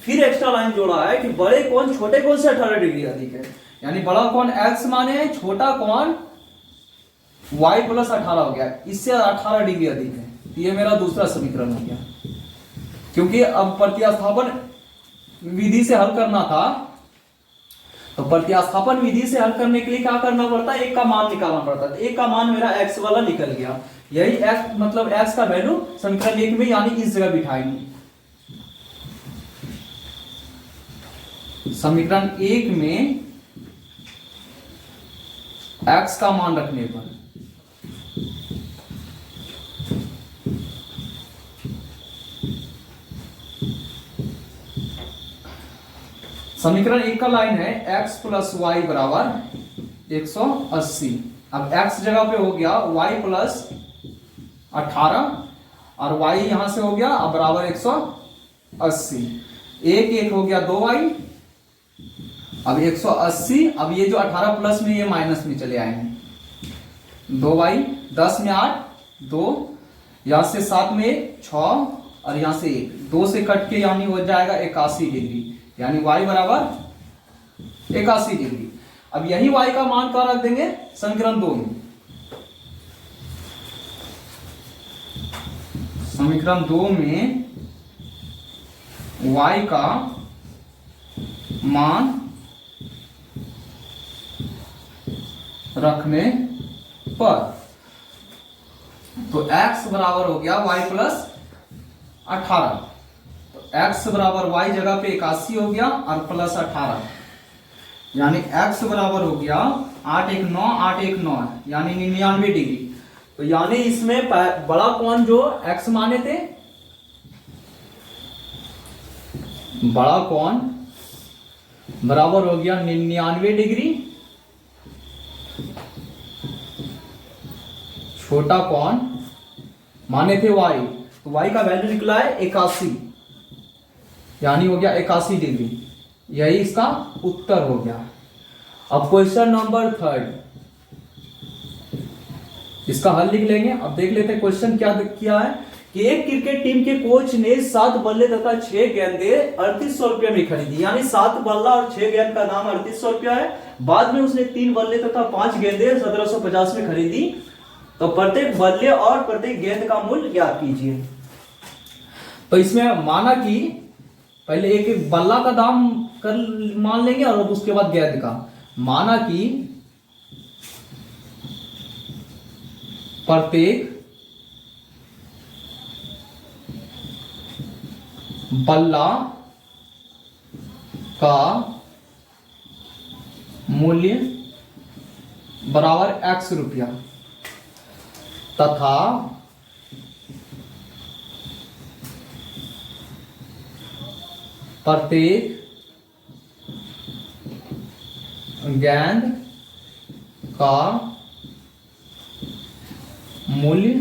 [SPEAKER 1] फिर एक्स्ट्रा लाइन जोड़ा है कि बड़े कोण छोटे कोण से 18 डिग्री अधिक है, यानी बड़ा कोण x माने है, छोटा कोण y प्लस 18 हो गया, इससे 18 डिग्री अधिक है। ये मेरा दूसरा समीकरण हो गया। क्योंकि अब प्रतिस्थापन विधि से हल करना था, तो प्रतिस्थापन विधि से हल करने के लिए क्या करना पड़ता है, एक का मान निकालना पड़ता है। एक का मान मेरा x वाला निकल गया। यही x मतलब x का वैल्यू समीकरण 1 में यानी इस जगह बिठाएंगे। समीकरण 1 में x का मान रखने पर समीकरण 1 का लाइन है x प्लस वाई बराबर 180। अब x जगह पे हो गया y प्लस 18 और y यहां से हो गया अब बराबर 180। एक हो गया 2y, अब 180। अब ये जो 18 प्लस में ये माइनस में चले आएंगे। 2y 10 में 8 2, यहां से 7 में 6 और यहां से 1, 2 से कट के यानी हो जाएगा 81 डिग्री, यानी y बराबर 81 डिग्री। अब यही y का मान कहां रख देंगे, समीकरण 2 में। समीकरण 2 में y का मान रखने पर तो x बराबर हो गया y प्लस 18। तो x बराबर y जगह पे 81 हो गया और प्लस 18, यानी x बराबर हो गया 819 यानी 99 डिग्री। तो यानी इसमें बड़ा कोण जो x माने थे, बड़ा कोण बराबर हो गया 99 डिग्री, छोटा कोण माने थे y, तो y का वैल्यू निकला है 81, यानी हो गया 81 डिग्री। यही इसका उत्तर हो गया। अब क्वेश्चन नंबर 3, इसका हल लिख लेंगे। अब देख लेते हैं क्वेश्चन क्या किया है कि एक क्रिकेट टीम के कोच ने 7 बल्ले तथा 6 गेंदे 3800 रुपये में खरीदी, यानी 7 बल्ला और 6 गेंद का दाम 3800 रुपया है। बाद में उसने 3 बल्ले तथा 5 गेंदे 1750 में खरीदी। तो प्रत्येक बल्ले और प्रत्येक गेंद का मूल्य ज्ञात कीजिए। तो इसमें माना कि पहले एक एक बल्ला का दाम कर मान लेंगे और उसके बाद गेंद का। माना कि प्रत्येक बल्ला का मूल्य बराबर x रुपया तथा प्रत्येक गेंद का मूल्य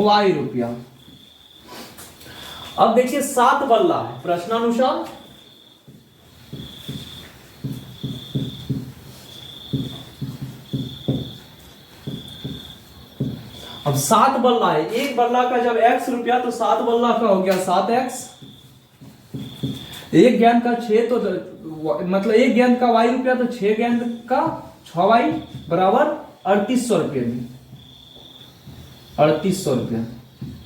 [SPEAKER 1] y रुपया। अब देखिए 7 बल्ला है प्रश्नानुसार, अब 7 बल्ला है, एक बल्ला का जब x रुपया तो 7 बल्ला का हो गया 7x। एक गेंद का 6 तो मतलब एक गेंद का y रुपया तो 6 गेंद का 6y बराबर 3800 रुपये में 3800 रुपया।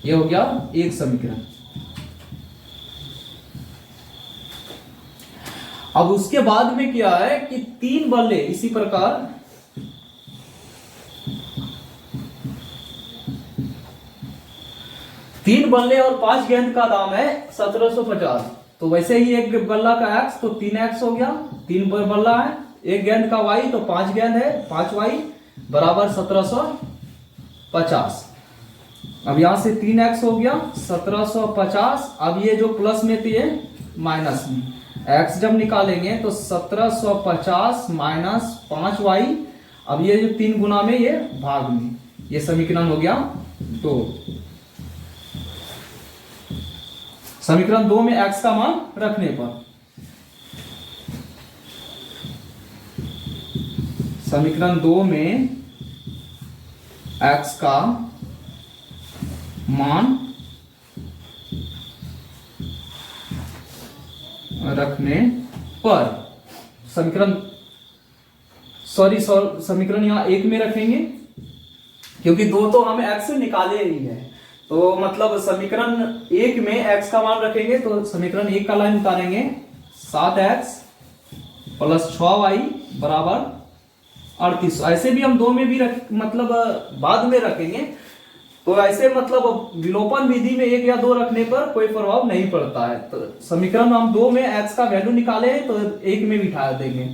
[SPEAKER 1] ये हो गया एक समीकरण। अब उसके बाद में क्या है कि 3 बल्ले इसी प्रकार तीन बल्ले और 5 गेंद का दाम है 1750। तो वैसे ही एक बल्ला का x तो 3x हो गया, 3 बल्ला है, एक गेंद का y तो 5 गेंद है 5y बराबर 1750। अब यहां से 3x हो गया 1750। अब ये जो प्लस में थे माइनस में, x जब निकालेंगे तो 1750 माइनस 5y। अब ये जो 3 गुना में ये भाग में, ये समीकरण हो गया 2। समीकरण 2 में x का मान रखने पर समीकरण 2 में x का मान रखने पर समीकरण समीकरण यहां 1 में रखेंगे, क्योंकि 2 तो हमें x से निकाले ही है। तो मतलब समीकरण 1 में x का मान रखेंगे तो समीकरण 1 का लाइन उतारेंगे 7x प्लस 6y बराबर 3800। ऐसे भी हम 2 में भी मतलब बाद में रखेंगे। तो ऐसे मतलब विलोपन विधि में 1 या 2 रखने पर कोई प्रभाव नहीं पड़ता है। तो समीकरण हम 2 में x का वैल्यू निकाले तो 1 में बिठा देंगे।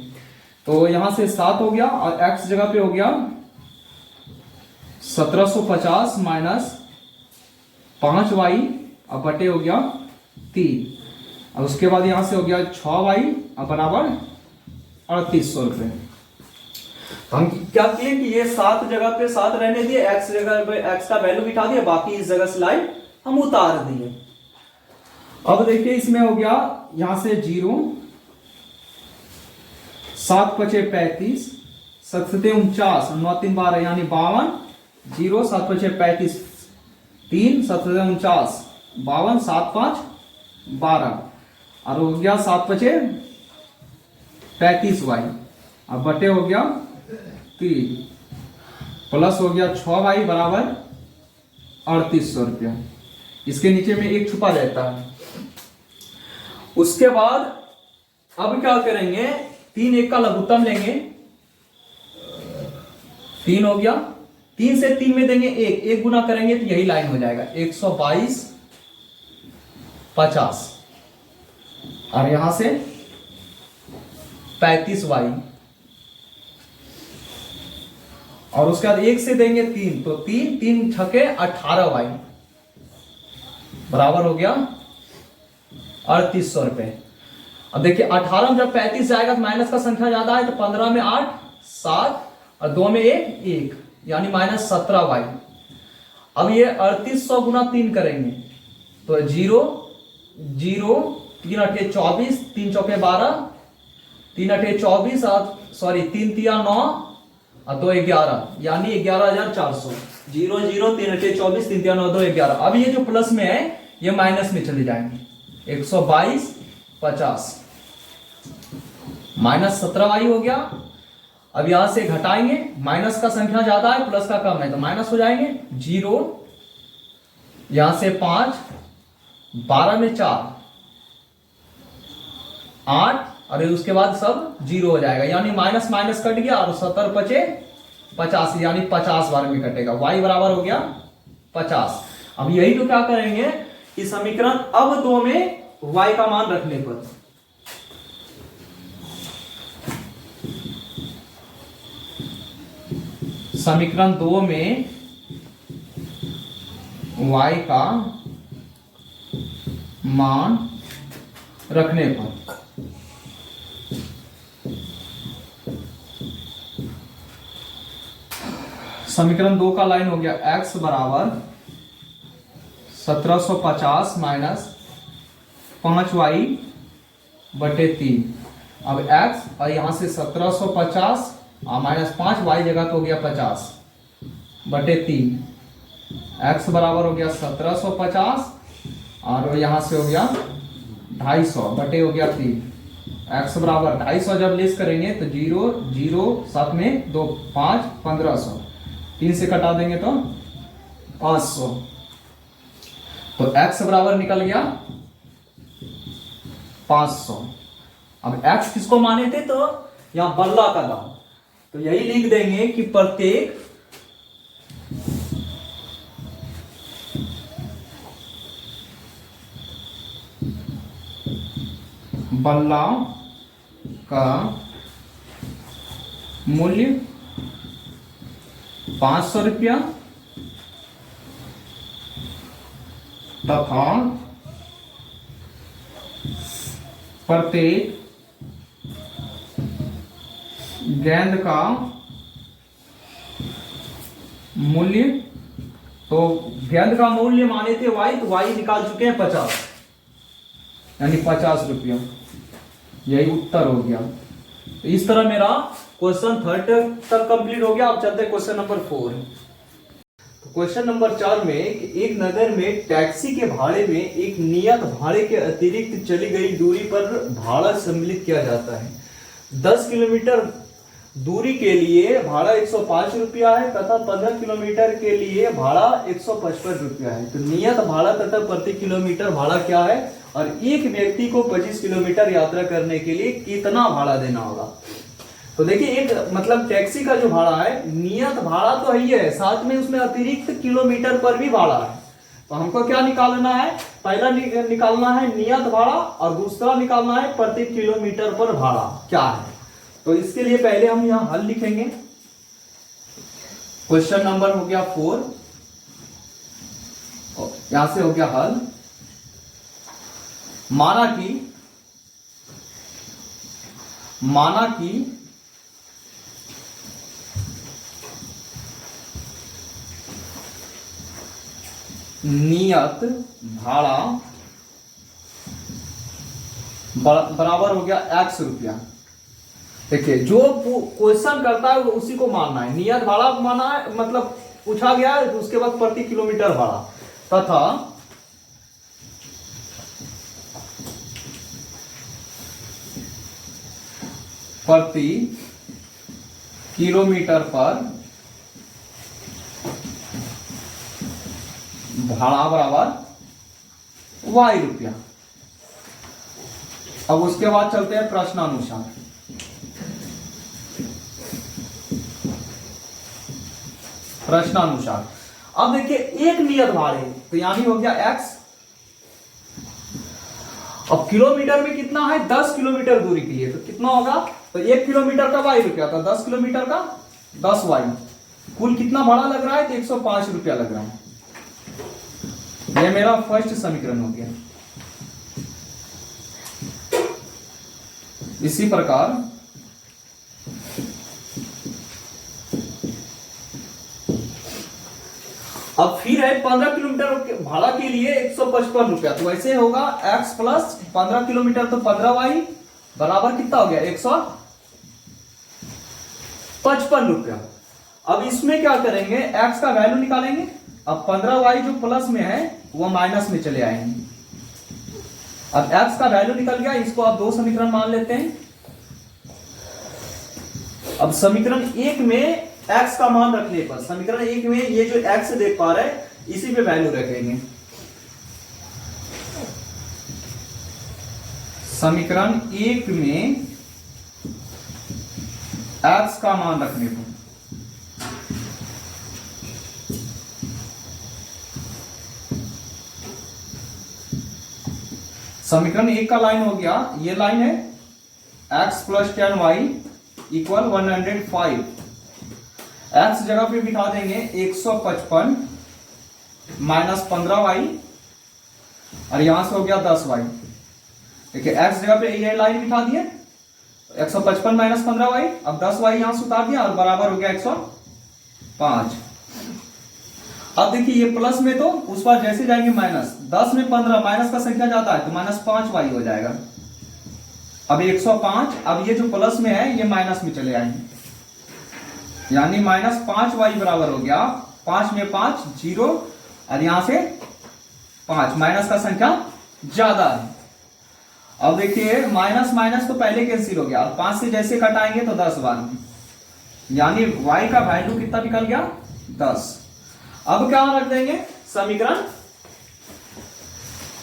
[SPEAKER 1] तो यहां से 7 हो गया और x जगह पे हो गया 1750 माइनस 5y अब बटे हो गया 3। और उसके बाद यहां से हो गया 6y अब बराबर 3800 रुपये। तो हम क्या किए कि ये 7 जगह पे 7 रहने दिए, x जगह पे x का वैल्यू बिठा दिया, बाकी इस जगह से लाइन हम उतार दिए। अब देखिए इसमें हो गया यहां से 0, 7 पचे 35, 7 सते 49, 9 3 12 यानी 52, 0 7 पचे 35, 3 7 सते 49, 52, 7 5 12 और हो गया 7 पचे 35y अब बटे हो गया 3 प्लस हो गया 6y बराबर 3800 रुपया। इसके नीचे में 1 छुपा रहता है। उसके बाद अब क्या करेंगे, 3 1 का लघुत्तम लेंगे, 3 हो गया, 3 से 3 में देंगे 1 गुना करेंगे तो यही लाइन हो जाएगा 122 50 और यहां से 35y, और उसके बाद 1 से देंगे 3, तो 3 3 छके 18y बराबर हो गया 3800 रुपए। अब देखिए 18 में जब 35 जाएगा तो माइनस का संख्या ज्यादा है, तो 15 में 8 7 और 2 में 1 यानी -17y। अब ये 3800 गुना 3 करेंगे तो 0 0 3 अठे 24, 3 चौके 12, 3 अठे 24 सॉरी 3 तिया 9 और 2 11 यानी 11,400। 0 0 3 अठे 24, 3 तिया 9 2 11। अब ये जो प्लस में है ये माइनस में चले जाएंगे, 122 50 -17y हो गया। अब यहां से घटाएंगे, माइनस का संख्या ज्यादा है प्लस का कम है तो माइनस हो जाएंगे। 0 यहां से 5, 12 में 4 8 और उसके बाद सब 0 हो जाएगा यानी माइनस माइनस कट गया और 70 बचे 50 यानी 50 बार में कटेगा। y बराबर हो गया 50। अब यही तो क्या करेंगे कि समीकरण अब 2 में y का मान रखने पर समीकरण 2 में y का मान रखने पर समीकरण 2 का लाइन हो गया x बराबर 1750 माइनस 5y बटे 3। अब x और यहां से 1750 और माइनस 5y जगह तो हो गया 50 बटे 3। x बराबर हो गया 1750 और यहां से हो गया 250 बटे हो गया 3। x बराबर 250 जब लेस करेंगे तो 0 0 7 में 2 5 1500, 3 से कटा देंगे तो 500। तो x बराबर निकल गया 500। अब x किसको माने थे तो यहां बल्ला का दाम, तो यही लिख देंगे कि प्रत्येक बल्ला का मूल्य 500 रुपया तथा प्रत्येक गेंद का मूल्य, तो गेंद का मूल्य माने थे y, तो y निकाल चुके हैं 50 यानी 50 रुपया। यही उत्तर हो गया। तो इस तरह मेरा क्वेश्चन 3 तक कंप्लीट हो गया। अब चलते हैं क्वेश्चन नंबर 4। तो क्वेश्चन नंबर 4 में एक नगर में टैक्सी के भाड़े में एक नियत भाड़े के अतिरिक्त चली गई दूरी पर भाड़ा सम्मिलित किया जाता है। 10 किलोमीटर दूरी के लिए भाड़ा 105 रुपया है तथा 15 किलोमीटर के लिए भाड़ा 155 रुपया है। तो नियत भाड़ा तथा प्रति किलोमीटर भाड़ा क्या है और एक व्यक्ति को 25 किलोमीटर यात्रा करने के लिए कितना भाड़ा देना होगा। तो देखिए एक मतलब टैक्सी का जो भाड़ा है नियत भाड़ा तो है ही है, साथ में उसमें अतिरिक्त किलोमीटर पर भी भाड़ा है। तो हमको क्या निकालना है, पहला निकालना है नियत भाड़ा और दूसरा निकालना है प्रति किलोमीटर पर भाड़ा क्या है। तो इसके लिए पहले हम यहां हल लिखेंगे। क्वेश्चन नंबर हो गया 4, यहां से हो गया हल। माना कि नियत भाड़ा बराबर हो गया x रुपया। देखिए जो क्वेश्चन करता है उसी को मानना है। नियत भाड़ा माना है मतलब पूछा गया है, उसके बाद प्रति किलोमीटर भाड़ा तथा प्रति किलोमीटर पर भाड़ा बराबर y रुपया। अब उसके बाद चलते हैं प्रश्नानुसार। प्रश्नानुसार अब देखिए एक नियत भाड़े तो यानी हो गया x। अब किलोमीटर में कितना है 10 किलोमीटर दूरी के लिए तो कितना होगा तो 1 किलोमीटर का y रुपया था, 10 किलोमीटर का 10y, कुल कितना भाड़ा लग रहा है? तो 105 रुपया लग रहा है। यह मेरा फर्स्ट समीकरण हो गया। इसी प्रकार अब फिर है 15 किलोमीटर भाड़ा के लिए 155 रुपया। तो ऐसे होगा x प्लस 15 किलोमीटर तो 15y बराबर कितना हो गया? 155 रुपया। अब इसमें क्या करेंगे? x का वैल्यू निकालेंगे। अब 15y जो प्लस में है वो माइनस में चले आएंगे। अब x का वैल्यू निकल गया, इसको आप दो समीकरण मान लेते हैं। अब समीकरण 1 में x का मान रखने पर, समीकरण 1 में ये जो x देख पा रहे हैं इसी पे वैल्यू रखेंगे। समीकरण 1 में x का मान रखने पर समीकरण 1 का लाइन हो गया, ये लाइन है x plus 10y equal 105। x जगह पे बिठा देंगे 155 माइनस 15y और यहां से हो गया 10y। देखिए x जगह पे ये लाइन बिठा दिए, 155 माइनस 15y, अब 10y यहां से उतार दिया और बराबर हो गया 105। अब देखिए ये प्लस में तो उस पर जैसे जाएंगे माइनस, 10 में 15 माइनस का संख्या जाता है तो माइनस 5y हो जाएगा। अब 105, अब ये जो प्लस में है ये माइनस में चले आएंगे, यानी माइनस 5y बराबर हो गया 5 में 5 0 और यहां से 5, माइनस का संख्या ज्यादा है। अब देखिए माइनस माइनस तो पहले कैंसिल हो गया और 5 से जैसे कटाएंगे तो 10 बार में, यानी y का वैल्यू कितना निकल गया? 10। अब क्या रख देंगे? समीकरण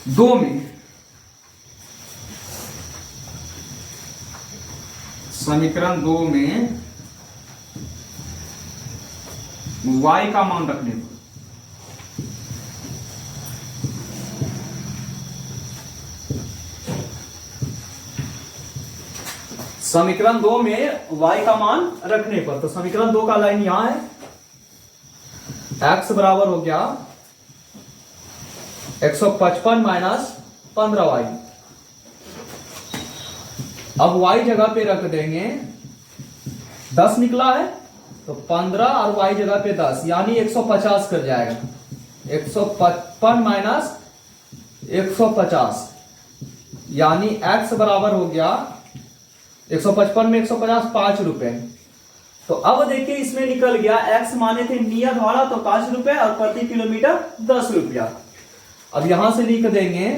[SPEAKER 1] 2 में, समीकरण 2 में y का मान रखने पर समीकरण 2 में y का मान रखने पर, तो समीकरण 2 का लाइन यहां है, x बराबर हो गया 155 माइनस 15y। अब y जगह पे रख देंगे, 10 निकला है तो 15 और y जगह पे 10 यानी 150 कर जाएगा। 155 माइनस 150 यानी x बराबर हो गया 155 में 150 5 रुपए। तो अब देखिए इसमें निकल गया x माने थे नियत भाड़ा तो 5 रुपए और प्रति किलोमीटर 10 रुपया। अब यहां से लिख देंगे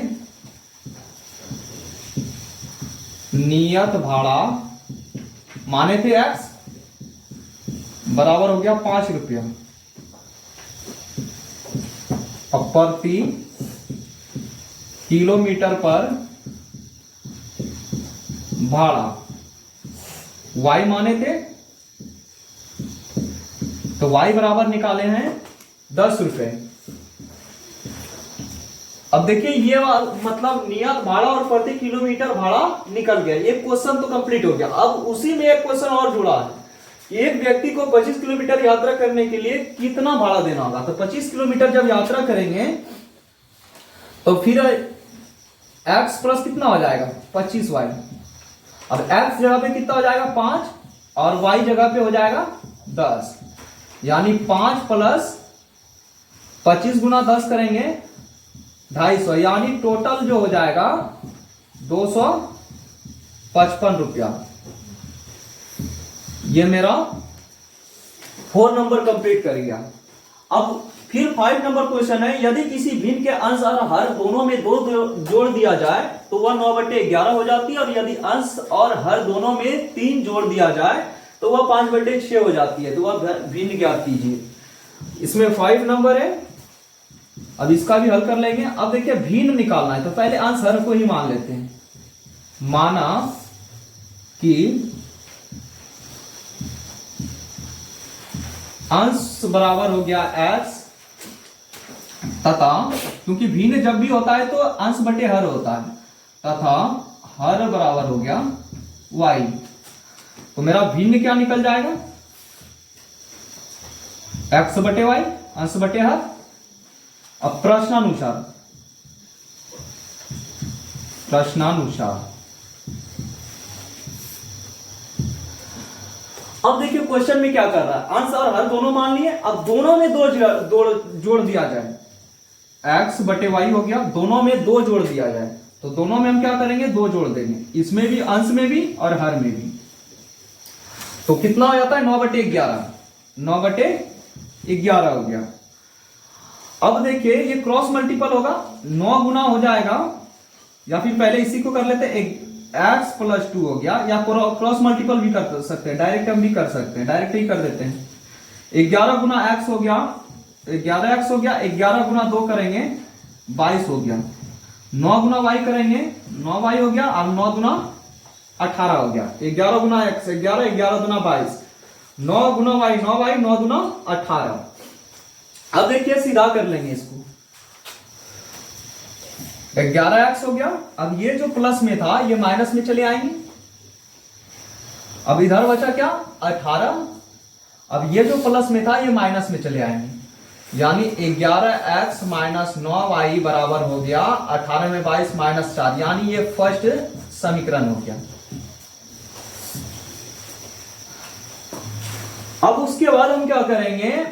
[SPEAKER 1] नियत भाड़ा माने थे x बराबर हो गया 5 रुपया, अब प्रति किलोमीटर पर भाड़ा y माने थे तो y बराबर निकाले हैं 10 रुपए। अब देखिए ये मतलब नियत भाड़ा और प्रति किलोमीटर भाड़ा निकल गया, एक क्वेश्चन तो कंप्लीट हो गया। अब उसी में एक क्वेश्चन और जुड़ा है, एक व्यक्ति को 25 किलोमीटर यात्रा करने के लिए कितना भाड़ा देना होगा? तो 25 किलोमीटर जब यात्रा करेंगे तो फिर x प्लस कितना हो जाएगा? 25y। अब x जगह पे कितना हो जाएगा? 5 और y जगह पे हो जाएगा 10, यानी 5 प्लस 25 गुना 10 करेंगे 250, यानी टोटल जो हो जाएगा 255 रुपया। ये मेरा 4 नंबर कंप्लीट कर गया। अब फिर 5 नंबर क्वेश्चन है, यदि किसी भिन्न के अंश और हर दोनों में 2 जोड़ दिया जाए तो वह 9/11 हो जाती है, और यदि अंश और हर दोनों में 3 जोड़ दिया जाए तो वह 5/6 हो जाती है। तो वह भिन्न ज्ञात कीजिए। इसमें 5 नंबर है, अब इसका भी हल कर लेंगे। अब देखिए भिन्न निकालना है तो पहले अंश हर को ही मान लेते हैं। माना कि अंश बराबर हो गया x तथा, क्योंकि भिन्न जब भी होता है तो अंश बटे हर होता है, तथा हर बराबर हो गया y। तो मेरा भिन्न क्या निकल जाएगा, x बटे वाई अंश बटे हर। अब प्रश्नानुसार अब देखिए क्वेश्चन में क्या कर रहा है, अंश और हर दोनों मान लिए, अब दोनों में दो जोड़ दिया जाए, x बटे वाई हो गया, दोनों में दो जोड़ दिया जाए, तो दोनों में हम क्या करेंगे, दो जोड़ देंगे, इसमें भी अंश में भी और हर में भी। तो कितना हो जाता है 9/11, 9/11 हो गया। अब देखिए ये क्रॉस मल्टीपल होगा, 9 गुना हो जाएगा, या फिर पहले इसी को कर लेते हैं, x + 2 हो गया, या क्रॉस मल्टीपल भी कर सकते हैं, डायरेक्ट हम भी कर सकते हैं, डायरेक्ट ही कर देते हैं। 11 गुना x हो गया, 11x हो गया, 11 गुना 2 करेंगे 22 हो गया, 9 गुना y करेंगे 9y हो गया, और 9 गुना 18 हो गया, 11 गुना x 11, 11 गुना 22, 9 गुना y 9y, 9 गुना 18। अब देखिए सीधा कर लेंगे इसको, 11x हो गया, अब ये जो प्लस में था ये माइनस में चले आएंगे, अब इधर बचा क्या 18, अब ये जो प्लस में था ये माइनस में चले आएंगे, यानी 11x - 9y बराबर हो गया 18 में 22 -4, यानी ये फर्स्ट समीकरण हो गया। अब उसके बाद हम क्या करेंगे,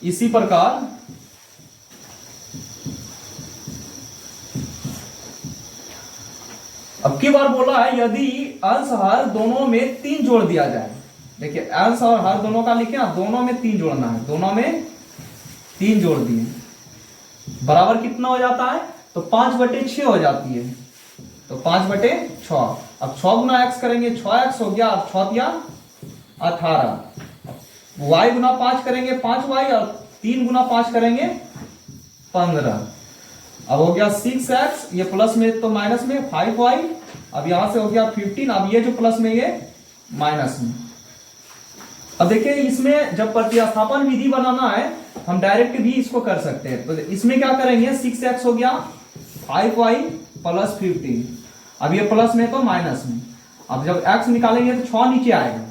[SPEAKER 1] इसी प्रकार अब की बार बोला है यदि अंश हर दोनों में 3 जोड़ दिया जाए, देखिए अंश और हर दोनों का लिखे, दोनों में 3 जोड़ना है, दोनों में 3 जोड़ दिए, बराबर कितना हो जाता है, तो 5/6 हो जाती है, तो 5/6। अब 6 गुना x करेंगे 6x हो गया, अब 6 दिया 18, y गुना 5 करेंगे 5y, और 3 गुना 5 करेंगे 15, अब हो गया 6x, ये प्लस में तो माइनस में 5y, अब यहां से हो गया 15, अब ये जो प्लस में ये माइनस में। अब देखिए इसमें जब प्रतिस्थापन विधि बनाना है हम डायरेक्ट भी इसको कर सकते हैं, तो इसमें क्या करेंगे 6x हो गया 5y + 15, अब ये प्लस में तो माइनस में, अब जब x निकालेंगे तो 6 नीचे आएगा,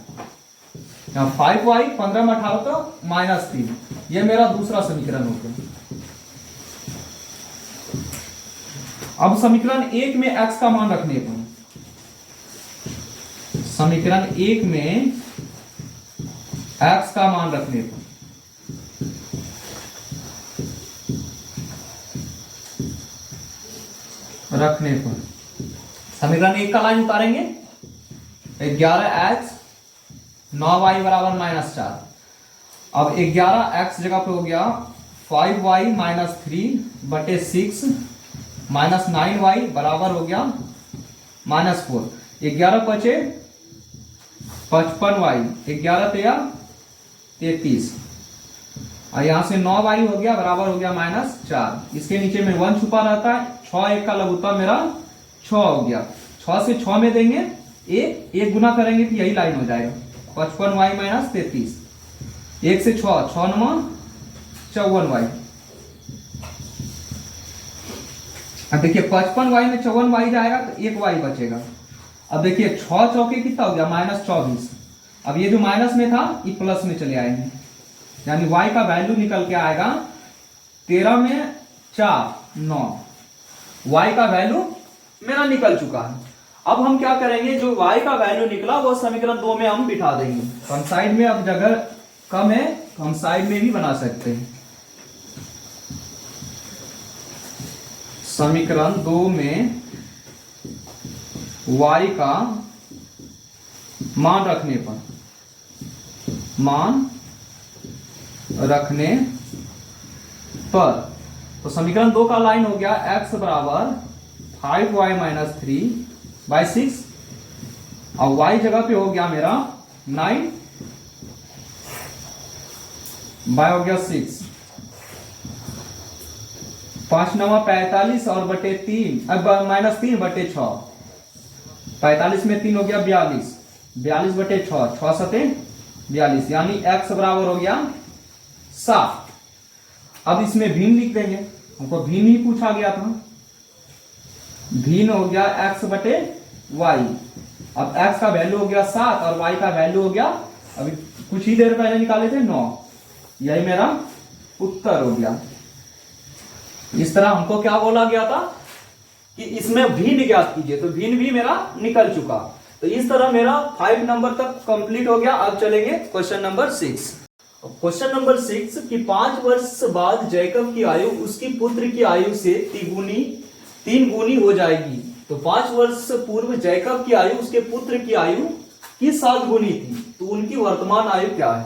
[SPEAKER 1] 5y 15 में 18 तो -3, ये मेरा दूसरा समीकरण हो गया। अब समीकरण 1 में x का मान रखने पर, समीकरण 1 में x का मान रखने पर समीकरण 1 का लाइन उतारेंगे, 11x 9y बराबर -4, अब 11x जगह पे हो गया 5y - 3/6 -9y बराबर हो गया -4, 11 बचे 55y, 11 तेया 33, और यहां से 9y हो गया बराबर हो गया -4, इसके नीचे में 1 छुपा रहता है, 6 1 का लघुत्तम मेरा 6 हो गया, 6 से 6 में देंगे 1 गुना करेंगे तो यही लाइन हो जाएगा, 55y - 33, 1 से 6 6 9 54y। अब देखिए 55y में 54y जाएगा तो 1y बचेगा, अब देखिए 6 चौके कितना हो गया -24, अब ये जो माइनस में था ये प्लस में चले आएंगे, यानी y का वैल्यू निकल के आएगा 13 में 4 9, y का वैल्यू मेरा निकल चुका है। अब हम क्या करेंगे, जो y का वैल्यू निकला वो समीकरण 2 में हम बिठा देंगे, तो हम साइड में, अब जगह कम है तो हम साइड में भी बना सकते हैं। समीकरण 2 में y का मान रखने पर तो समीकरण 2 का लाइन हो गया x बराबर 5y - 3/6, और y जगह पे हो गया मेरा 9, y हो गया 6, 5 9 45 और बटे 3, अब -3/6, 45 में 3 हो गया 42, 42/6, 6 7 42, यानी x बराबर हो गया 7। अब इसमें भिन्न लिख देंगे, हमको भिन्न ही पूछा गया था, भिन्न हो गया x/y, अब x का वैल्यू हो गया 7 और y का वैल्यू हो गया अभी कुछ ही देर पहले निकाले थे 9। यही मेरा उत्तर हो गया। इस तरह हमको क्या बोला गया था कि इसमें भिन्न ज्ञात कीजिए, तो भिन्न भी मेरा निकल चुका। तो इस तरह मेरा 5 नंबर तक कंप्लीट हो गया। अब चलेंगे क्वेश्चन नंबर 6। क्वेश्चन नंबर 6 कि 5 वर्ष बाद जैकब की आयु उसकी पुत्र की आयु से 3 गुनी हो जाएगी। तो 5 वर्ष पूर्व जैकब की आयु उसके पुत्र की आयु की 7 गुनी थी, तो उनकी वर्तमान आयु क्या है?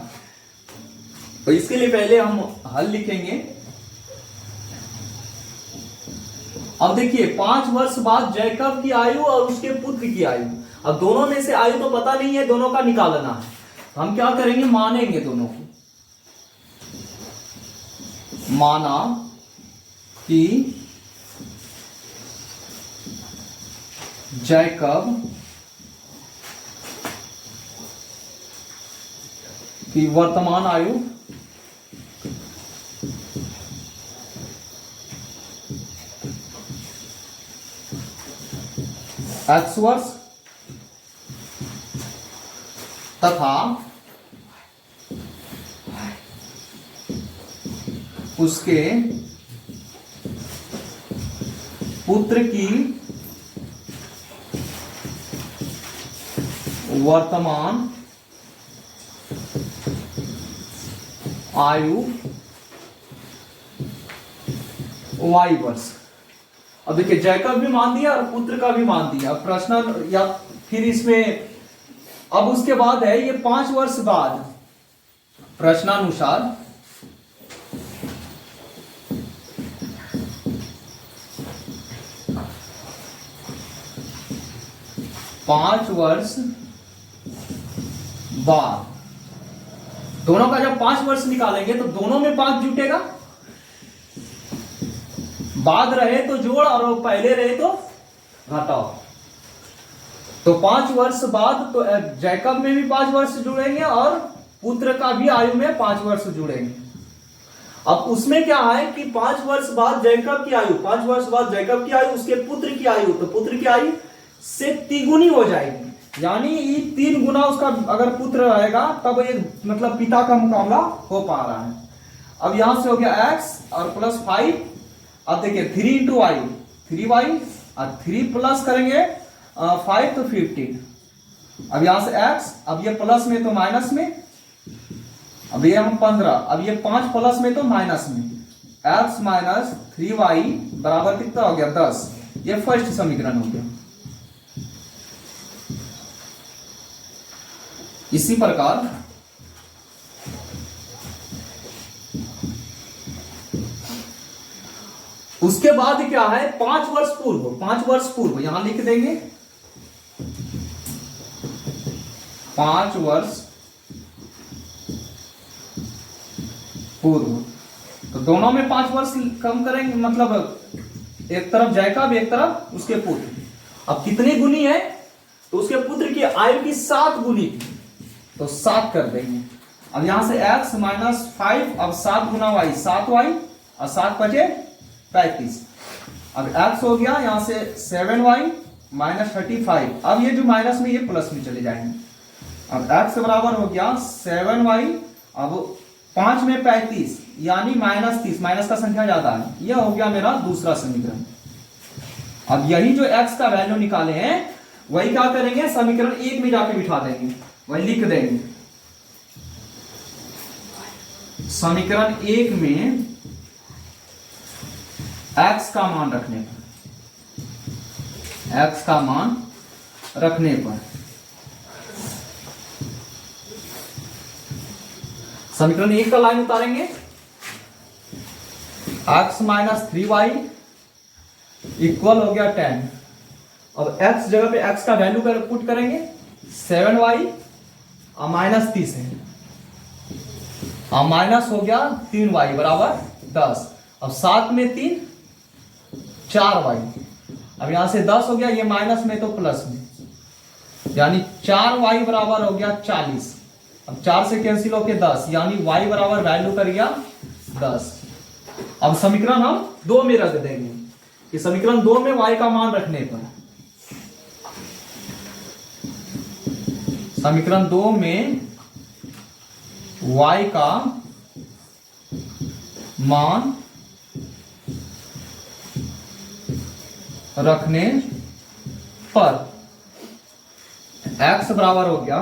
[SPEAKER 1] तो इसके लिए पहले हम हल लिखेंगे। अब देखिए 5 वर्ष बाद जैकब की आयु और उसके पुत्र की आयु, अब दोनों में से आयु तो पता नहीं है, दोनों का निकालना है। हम क्या करेंगे, मानेंगे दोनों को। माना कि जैकब की वर्तमान आयु x वर्ष तथा उसके पुत्र की वर्तमान आयु y वर्ष। अब देखिए जैकब भी मान दिया और पुत्र का भी मान दिया। प्रश्न या फिर इसमें अब उसके बाद है ये 5 वर्ष बाद, प्रश्नानुसार पांच वर्ष बाद, दोनों का जब 5 वर्ष निकालेंगे तो दोनों में 5 जुटेगा। बाद रहे तो जोड़ और पहले रहे तो घटाओ। तो 5 वर्ष बाद तो जैकब में भी 5 वर्ष जुड़ेंगे और पुत्र का भी आयु में 5 वर्ष जुड़ेंगे। अब उसमें क्या है कि 5 वर्ष बाद जैकब की आयु, 5 वर्ष बाद जैकब की आयु उसके पुत्र की आयु, तो पुत्र की आयु से तिगुनी हो जाएगी। यानी ये 3 गुना उसका अगर पुत्र रहेगा तब ये मतलब पिता का मुकाबला हो पा रहा है। अब यहां से हो गया x और प्लस 5। अब देखिए 3 इंटू वाई 3y और 3 प्लस करेंगे 5 तो 15। अब यहां से x, अब ये प्लस में तो माइनस में, अब ये हम 15, अब ये 5 प्लस में तो माइनस में, x माइनस 3y बराबर कितना हो गया 10। ये फर्स्ट समीकरण हो गया। इसी प्रकार उसके बाद क्या है 5 वर्ष पूर्व, 5 वर्ष पूर्व यहां लिख देंगे 5 वर्ष पूर्व। तो दोनों में 5 वर्ष कम करेंगे, मतलब एक तरफ जैकब एक तरफ उसके पुत्र। अब कितनी गुनी है, तो उसके पुत्र की आयु की 7 गुनी थी, तो 7 कर देंगे। अब यहां से x माइनस 5, अब 7 गुना y 7y और 7 बचे 35। अब x हो गया यहां से 7y माइनस 35। अब ये जो माइनस में ये प्लस में चले जाएंगे। अब x बराबर हो गया 7y, अब 5 में 35 यानी माइनस 30, माइनस का संख्या ज्यादा है। यह हो गया मेरा दूसरा समीकरण। अब यही जो x का वैल्यू निकाले हैं वही क्या करेंगे, समीकरण 1 में जाके बिठा देंगे, वही लिख देंगे। समीकरण 1 में x का मान रखने पर, x का मान रखने पर समीकरण 1 का लाइन उतारेंगे। x माइनस 3y इक्वल हो गया 10। अब x जगह पे x का वैल्यू पुट करेंगे 7y और माइनस 30 है, और माइनस हो गया 3y बराबर 10। अब 7 में 3 4y, अब यहां से 10 हो गया, ये माइनस में तो प्लस में, यानी 4y बराबर हो गया 40। अब 4 से कैंसिल होके 10, यानी y बराबर वैल्यू कर गया 10। अब समीकरण हम 2 में रख देंगे कि समीकरण 2 में y का मान रखने पर समीकरण 2 में y का मान रखने पर x बराबर हो गया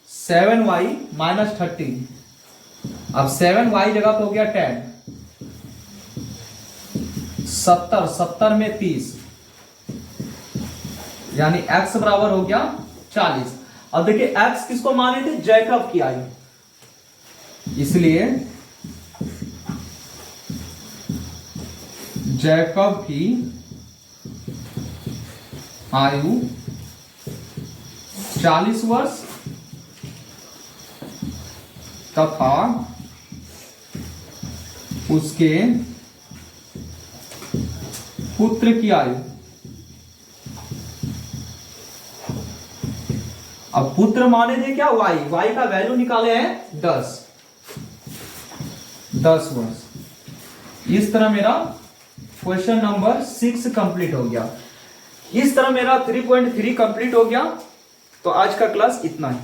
[SPEAKER 1] 7y माइनस 13। अब 7y जगह पे हो गया 10, 70 में 30, यानी x बराबर हो गया 40। अब देखिए x किसको माने थे? जैकब की आयु, इसलिए जैकब की आयु 40 वर्ष तथा उसके पुत्र की आयु, अब पुत्र माने थे क्या? y का वैल्यू निकाले हैं 10 वर्ष। इस तरह मेरा क्वेश्चन नंबर 6 कंप्लीट हो गया। इस तरह मेरा 3.3 कंप्लीट हो गया। तो आज का क्लास इतना ही।